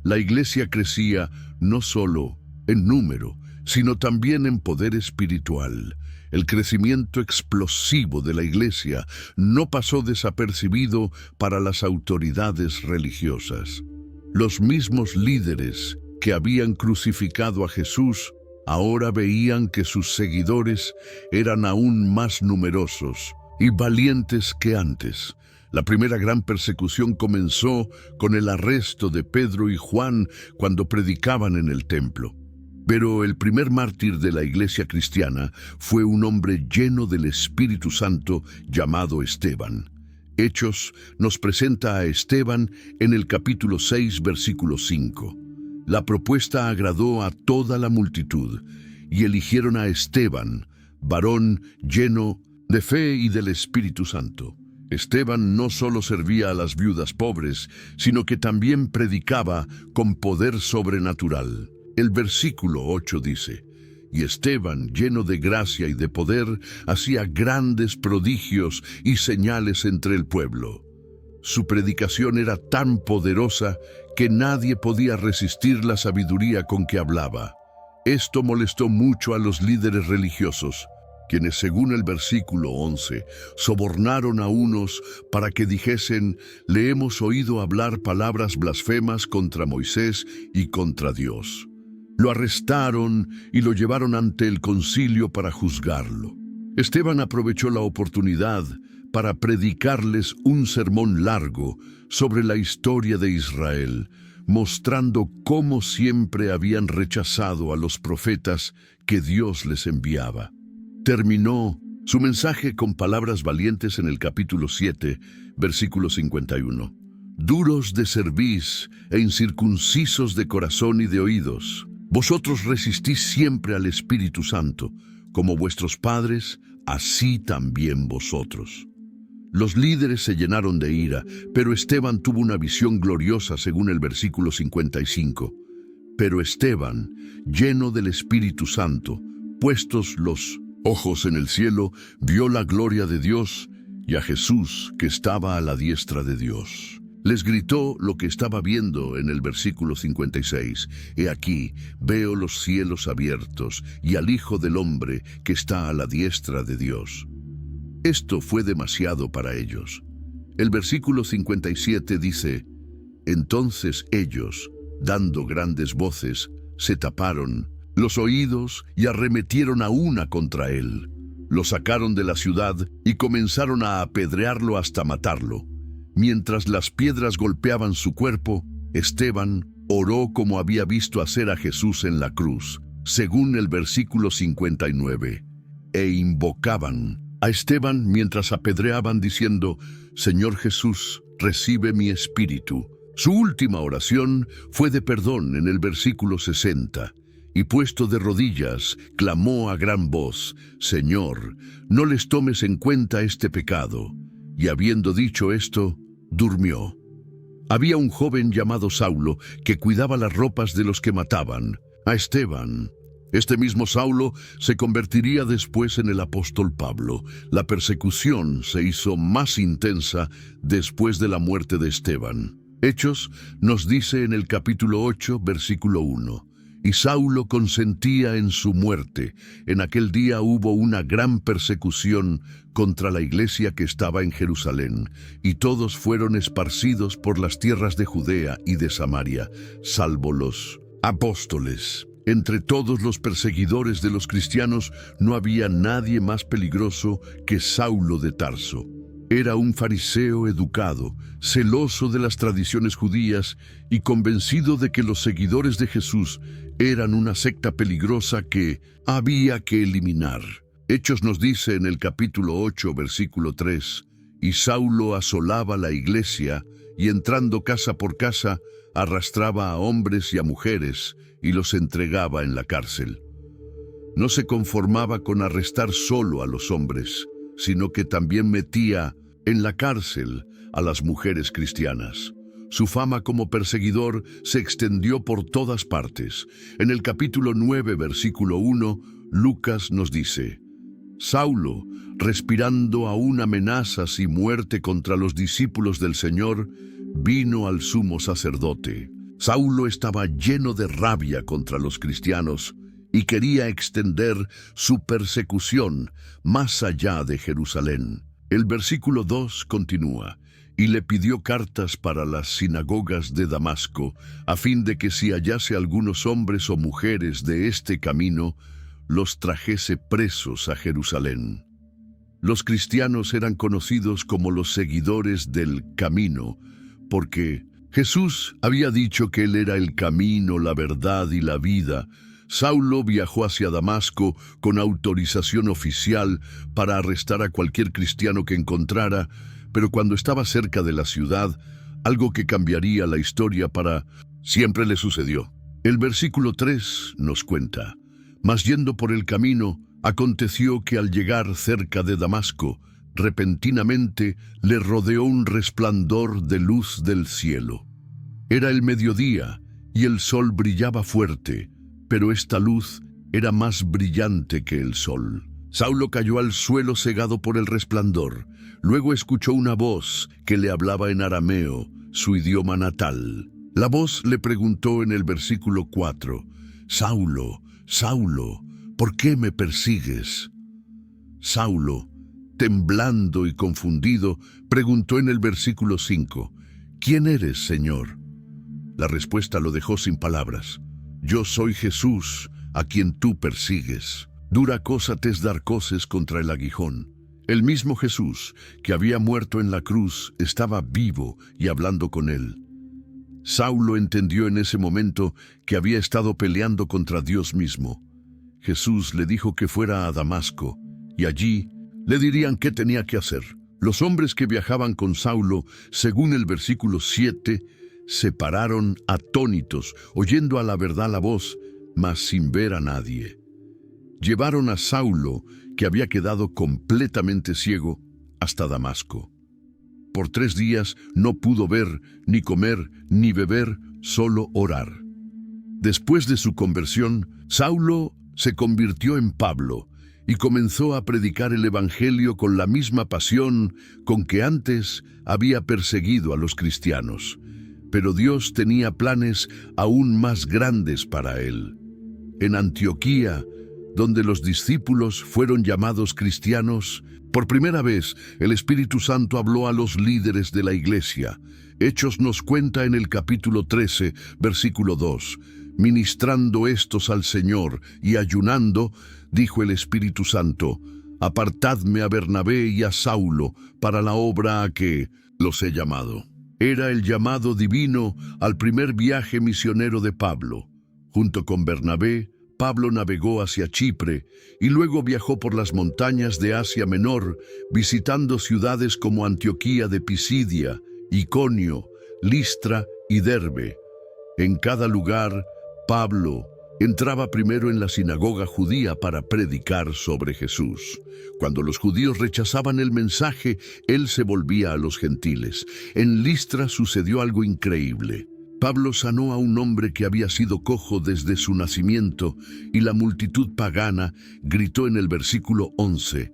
La iglesia crecía no solo en número, sino también en poder espiritual. El crecimiento explosivo de la iglesia no pasó desapercibido para las autoridades religiosas. Los mismos líderes que habían crucificado a Jesús ahora veían que sus seguidores eran aún más numerosos y valientes que antes. La primera gran persecución comenzó con el arresto de Pedro y Juan cuando predicaban en el templo. Pero el primer mártir de la iglesia cristiana fue un hombre lleno del Espíritu Santo llamado Esteban. Hechos nos presenta a Esteban en el capítulo 6, versículo 5. La propuesta agradó a toda la multitud y eligieron a Esteban, varón lleno de fe y del Espíritu Santo. Esteban no solo servía a las viudas pobres, sino que también predicaba con poder sobrenatural. El versículo 8 dice: y Esteban, lleno de gracia y de poder, hacía grandes prodigios y señales entre el pueblo. Su predicación era tan poderosa que nadie podía resistir la sabiduría con que hablaba. Esto molestó mucho a los líderes religiosos, quienes, según el versículo 11, sobornaron a unos para que dijesen: le hemos oído hablar palabras blasfemas contra Moisés y contra Dios. Lo arrestaron y lo llevaron ante el concilio para juzgarlo. Esteban aprovechó la oportunidad para predicarles un sermón largo sobre la historia de Israel, mostrando cómo siempre habían rechazado a los profetas que Dios les enviaba. Terminó su mensaje con palabras valientes en el capítulo 7, versículo 51. Duros de cerviz e incircuncisos de corazón y de oídos, vosotros resistís siempre al Espíritu Santo, como vuestros padres, así también vosotros. Los líderes se llenaron de ira, pero Esteban tuvo una visión gloriosa según el versículo 55. Pero Esteban, lleno del Espíritu Santo, puestos los ojos en el cielo, vio la gloria de Dios y a Jesús que estaba a la diestra de Dios. Les gritó lo que estaba viendo en el versículo 56. He aquí, veo los cielos abiertos y al Hijo del Hombre que está a la diestra de Dios. Esto fue demasiado para ellos. El versículo 57 dice: entonces ellos, dando grandes voces, se taparon los oídos y arremetieron a una contra él. Lo sacaron de la ciudad y comenzaron a apedrearlo hasta matarlo. Mientras las piedras golpeaban su cuerpo, Esteban oró como había visto hacer a Jesús en la cruz, según el versículo 59, e invocaban a Esteban mientras apedreaban diciendo: Señor Jesús, recibe mi espíritu. Su última oración fue de perdón en el versículo 60, y puesto de rodillas, clamó a gran voz: Señor, no les tomes en cuenta este pecado. Y habiendo dicho esto, durmió. Había un joven llamado Saulo que cuidaba las ropas de los que mataban a Esteban. Este mismo Saulo se convertiría después en el apóstol Pablo. La persecución se hizo más intensa después de la muerte de Esteban. Hechos nos dice en el capítulo 8, versículo 1: y Saulo consentía en su muerte. En aquel día hubo una gran persecución contra la iglesia que estaba en Jerusalén, y todos fueron esparcidos por las tierras de Judea y de Samaria, salvo los apóstoles. Entre todos los perseguidores de los cristianos no había nadie más peligroso que Saulo de Tarso. Era un fariseo educado, celoso de las tradiciones judías y convencido de que los seguidores de Jesús eran una secta peligrosa que había que eliminar. Hechos nos dice en el capítulo 8, versículo 3, y Saulo asolaba la iglesia y entrando casa por casa, arrastraba a hombres y a mujeres y los entregaba en la cárcel. No se conformaba con arrestar solo a los hombres, sino que también metía en la cárcel a las mujeres cristianas. Su fama como perseguidor se extendió por todas partes. En el capítulo 9, versículo 1, Lucas nos dice: Saulo, respirando aún amenazas y muerte contra los discípulos del Señor, vino al sumo sacerdote. Saulo estaba lleno de rabia contra los cristianos y quería extender su persecución más allá de Jerusalén. El versículo 2 continúa: y le pidió cartas para las sinagogas de Damasco, a fin de que si hallase algunos hombres o mujeres de este camino, los trajese presos a Jerusalén. Los cristianos eran conocidos como los seguidores del camino, porque Jesús había dicho que Él era el camino, la verdad y la vida. Saulo viajó hacia Damasco con autorización oficial para arrestar a cualquier cristiano que encontrara, pero cuando estaba cerca de la ciudad, algo que cambiaría la historia para siempre le sucedió. El versículo 3 nos cuenta: mas yendo por el camino, aconteció que al llegar cerca de Damasco, repentinamente le rodeó un resplandor de luz del cielo. Era el mediodía y el sol brillaba fuerte, pero esta luz era más brillante que el sol. Saulo cayó al suelo cegado por el resplandor. Luego escuchó una voz que le hablaba en arameo, su idioma natal. La voz le preguntó en el versículo 4: Saulo, Saulo, ¿por qué me persigues? Saulo, temblando y confundido, preguntó en el versículo 5: ¿quién eres, Señor? La respuesta lo dejó sin palabras: yo soy Jesús, a quien tú persigues. Dura cosa te es dar coces contra el aguijón. El mismo Jesús, que había muerto en la cruz, estaba vivo y hablando con él. Saulo entendió en ese momento que había estado peleando contra Dios mismo. Jesús le dijo que fuera a Damasco, y allí le dirían qué tenía que hacer. Los hombres que viajaban con Saulo, según el versículo 7, se pararon atónitos, oyendo a la verdad la voz, mas sin ver a nadie. Llevaron a Saulo, que había quedado completamente ciego, hasta Damasco. Por 3 días no pudo ver, ni comer, ni beber, solo orar. Después de su conversión, Saulo se convirtió en Pablo y comenzó a predicar el Evangelio con la misma pasión con que antes había perseguido a los cristianos. Pero Dios tenía planes aún más grandes para él. En Antioquía, donde los discípulos fueron llamados cristianos, por primera vez el Espíritu Santo habló a los líderes de la iglesia. Hechos nos cuenta en el capítulo 13, versículo 2: ministrando estos al Señor y ayunando, dijo el Espíritu Santo: apartadme a Bernabé y a Saulo para la obra a que los he llamado. Era el llamado divino al primer viaje misionero de Pablo. Junto con Bernabé, Pablo navegó hacia Chipre y luego viajó por las montañas de Asia Menor, visitando ciudades como Antioquía de Pisidia, Iconio, Listra y Derbe. En cada lugar, Pablo entraba primero en la sinagoga judía para predicar sobre Jesús. Cuando los judíos rechazaban el mensaje, él se volvía a los gentiles. En Listra sucedió algo increíble. Pablo sanó a un hombre que había sido cojo desde su nacimiento, y la multitud pagana gritó en el versículo 11: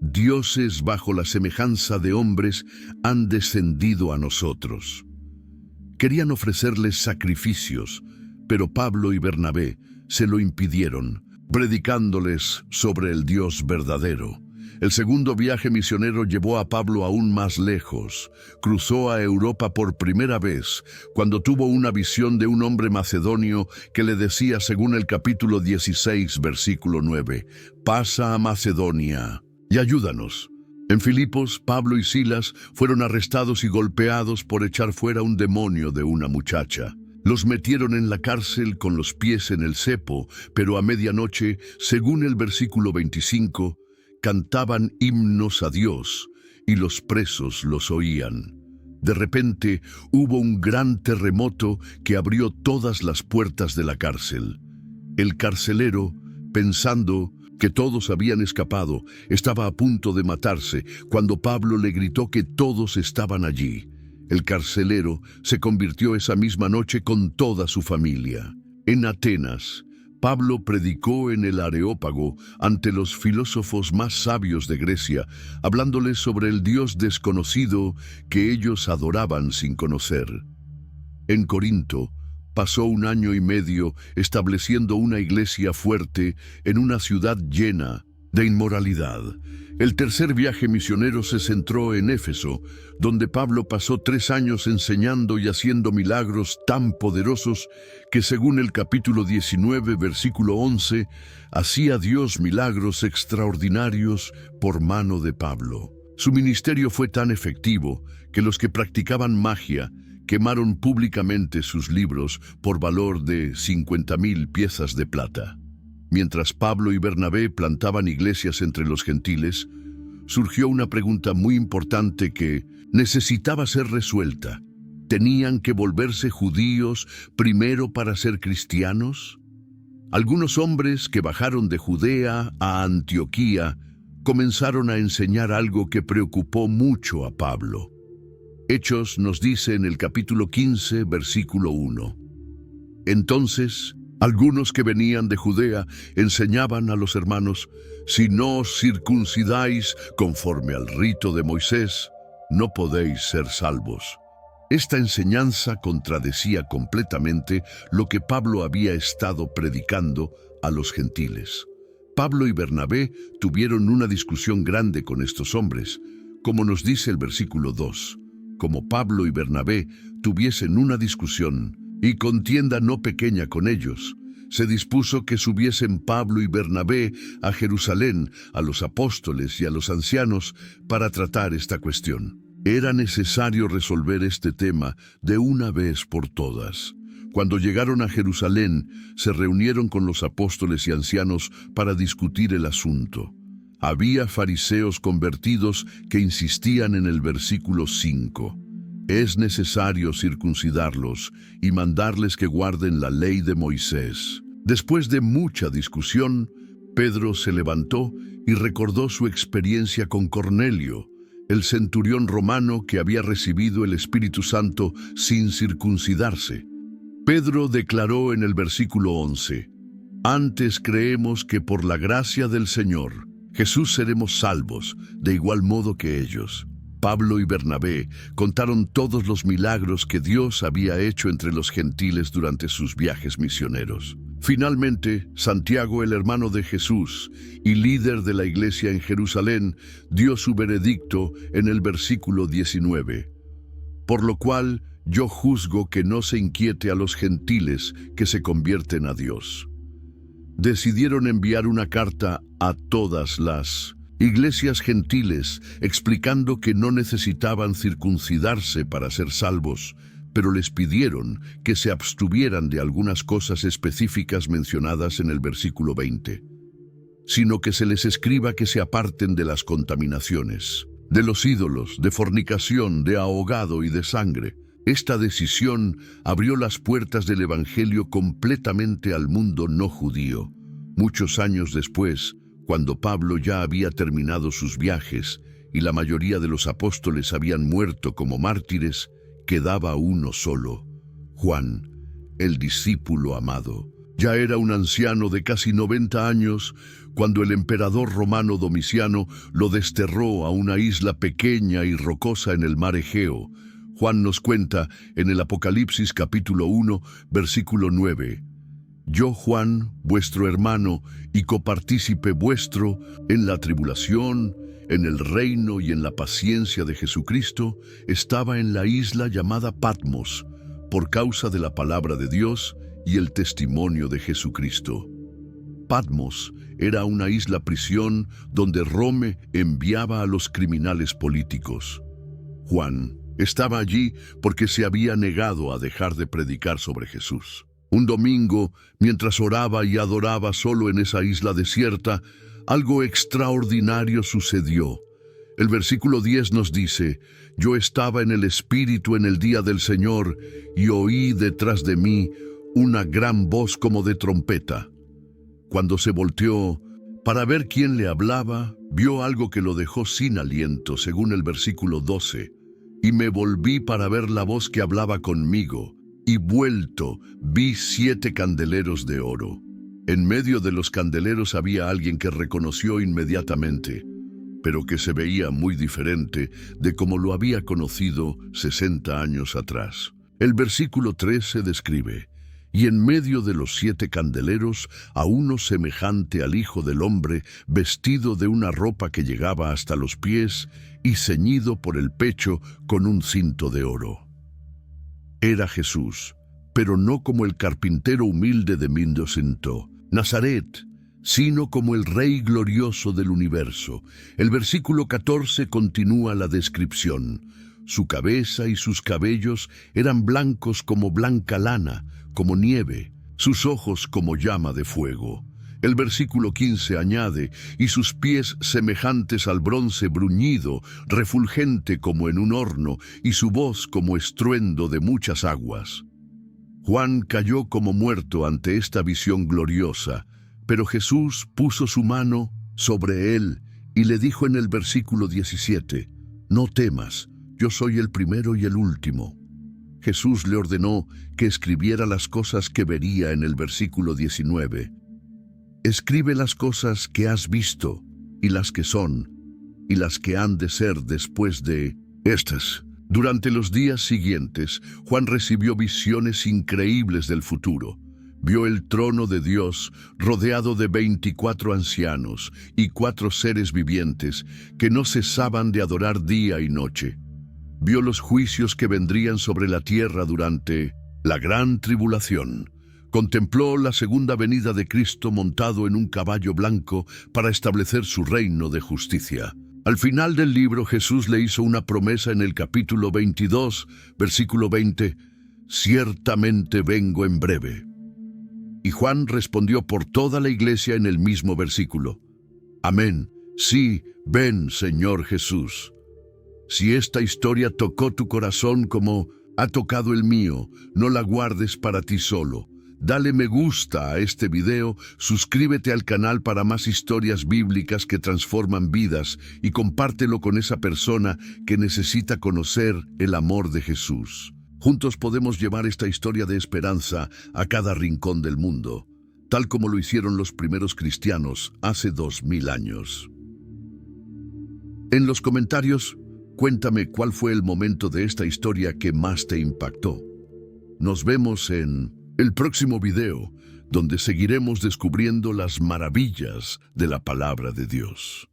dioses bajo la semejanza de hombres han descendido a nosotros. Querían ofrecerles sacrificios, pero Pablo y Bernabé se lo impidieron, predicándoles sobre el Dios verdadero. El segundo viaje misionero llevó a Pablo aún más lejos. Cruzó a Europa por primera vez, cuando tuvo una visión de un hombre macedonio que le decía, según el capítulo 16, versículo 9, «Pasa a Macedonia y ayúdanos». En Filipos, Pablo y Silas fueron arrestados y golpeados por echar fuera un demonio de una muchacha. Los metieron en la cárcel con los pies en el cepo, pero a medianoche, según el versículo 25, cantaban himnos a Dios y los presos los oían. De repente hubo un gran terremoto que abrió todas las puertas de la cárcel. El carcelero, pensando que todos habían escapado, estaba a punto de matarse cuando Pablo le gritó que todos estaban allí. El carcelero se convirtió esa misma noche con toda su familia. En Atenas, Pablo predicó en el Areópago ante los filósofos más sabios de Grecia, hablándoles sobre el Dios desconocido que ellos adoraban sin conocer. En Corinto, pasó 1 año y medio estableciendo una iglesia fuerte en una ciudad llena de inmoralidad. El tercer viaje misionero se centró en Éfeso, donde Pablo pasó 3 años enseñando y haciendo milagros tan poderosos que, según el capítulo 19, versículo 11, hacía Dios milagros extraordinarios por mano de Pablo. Su ministerio fue tan efectivo que los que practicaban magia quemaron públicamente sus libros por valor de 50,000 piezas de plata. Mientras Pablo y Bernabé plantaban iglesias entre los gentiles, surgió una pregunta muy importante que necesitaba ser resuelta. ¿Tenían que volverse judíos primero para ser cristianos? Algunos hombres que bajaron de Judea a Antioquía comenzaron a enseñar algo que preocupó mucho a Pablo. Hechos nos dice en el capítulo 15, versículo 1. Entonces, algunos que venían de Judea enseñaban a los hermanos: si no os circuncidáis conforme al rito de Moisés, no podéis ser salvos. Esta enseñanza contradecía completamente lo que Pablo había estado predicando a los gentiles. Pablo y Bernabé tuvieron una discusión grande con estos hombres, como nos dice el versículo 2. Como Pablo y Bernabé tuviesen una discusión y contienda no pequeña con ellos, se dispuso que subiesen Pablo y Bernabé a Jerusalén, a los apóstoles y a los ancianos, para tratar esta cuestión. Era necesario resolver este tema de una vez por todas. Cuando llegaron a Jerusalén, se reunieron con los apóstoles y ancianos para discutir el asunto. Había fariseos convertidos que insistían en el versículo 5. Es necesario circuncidarlos y mandarles que guarden la ley de Moisés. Después de mucha discusión, Pedro se levantó y recordó su experiencia con Cornelio, el centurión romano que había recibido el Espíritu Santo sin circuncidarse. Pedro declaró en el versículo 11: Antes creemos que por la gracia del Señor Jesús seremos salvos, de igual modo que ellos. Pablo y Bernabé contaron todos los milagros que Dios había hecho entre los gentiles durante sus viajes misioneros. Finalmente, Santiago, el hermano de Jesús y líder de la iglesia en Jerusalén, dio su veredicto en el versículo 19. Por lo cual, yo juzgo que no se inquiete a los gentiles que se convierten a Dios. Decidieron enviar una carta a todas las iglesias gentiles, explicando que no necesitaban circuncidarse para ser salvos, pero les pidieron que se abstuvieran de algunas cosas específicas mencionadas en el versículo 20, sino que se les escriba que se aparten de las contaminaciones, de los ídolos, de fornicación, de ahogado y de sangre. Esta decisión abrió las puertas del Evangelio completamente al mundo no judío. Muchos años después, cuando Pablo ya había terminado sus viajes y la mayoría de los apóstoles habían muerto como mártires, quedaba uno solo, Juan, el discípulo amado. Ya era un anciano de casi 90 años cuando el emperador romano Domiciano lo desterró a una isla pequeña y rocosa en el mar Egeo. Juan nos cuenta en el Apocalipsis capítulo 1, versículo 9. Yo, Juan, vuestro hermano y copartícipe vuestro en la tribulación, en el reino y en la paciencia de Jesucristo, estaba en la isla llamada Patmos, por causa de la palabra de Dios y el testimonio de Jesucristo. Patmos era una isla prisión donde Roma enviaba a los criminales políticos. Juan estaba allí porque se había negado a dejar de predicar sobre Jesús. Un domingo, mientras oraba y adoraba solo en esa isla desierta, algo extraordinario sucedió. El versículo 10 nos dice: Yo estaba en el Espíritu en el día del Señor, y oí detrás de mí una gran voz como de trompeta. Cuando se volteó para ver quién le hablaba, vio algo que lo dejó sin aliento, según el versículo 12. y me volví para ver la voz que hablaba conmigo, y vuelto vi 7 candeleros de oro. En medio de los candeleros había alguien que reconoció inmediatamente, pero que se veía muy diferente de como lo había conocido 60 años atrás. El versículo 13 describe: y en medio de los 7 candeleros a uno semejante al Hijo del Hombre, vestido de una ropa que llegaba hasta los pies y ceñido por el pecho con un cinto de oro. Era Jesús, pero no como el carpintero humilde de Mindocento, Nazaret, sino como el Rey glorioso del universo. El versículo 14 continúa la descripción. Su cabeza y sus cabellos eran blancos como blanca lana, como nieve, sus ojos como llama de fuego. El versículo 15 añade: y sus pies semejantes al bronce bruñido, refulgente como en un horno, y su voz como estruendo de muchas aguas. Juan cayó como muerto ante esta visión gloriosa, pero Jesús puso su mano sobre él y le dijo en el versículo 17: no temas, yo soy el primero y el último. Jesús le ordenó que escribiera las cosas que vería en el versículo 19. Escribe las cosas que has visto, y las que son, y las que han de ser después de estas. Durante los días siguientes, Juan recibió visiones increíbles del futuro. Vio el trono de Dios rodeado de 24 ancianos y 4 seres vivientes que no cesaban de adorar día y noche. Vio los juicios que vendrían sobre la tierra durante la gran tribulación. Contempló la segunda venida de Cristo montado en un caballo blanco para establecer su reino de justicia. Al final del libro, Jesús le hizo una promesa en el capítulo 22, versículo 20: ciertamente vengo en breve. Y Juan respondió por toda la iglesia en el mismo versículo: amén, sí, ven, Señor Jesús. Si esta historia tocó tu corazón como ha tocado el mío, no la guardes para ti solo. Dale me gusta a este video, suscríbete al canal para más historias bíblicas que transforman vidas y compártelo con esa persona que necesita conocer el amor de Jesús. Juntos podemos llevar esta historia de esperanza a cada rincón del mundo, tal como lo hicieron los primeros cristianos hace 2000 años. En los comentarios, cuéntame cuál fue el momento de esta historia que más te impactó. Nos vemos en el próximo video, donde seguiremos descubriendo las maravillas de la palabra de Dios.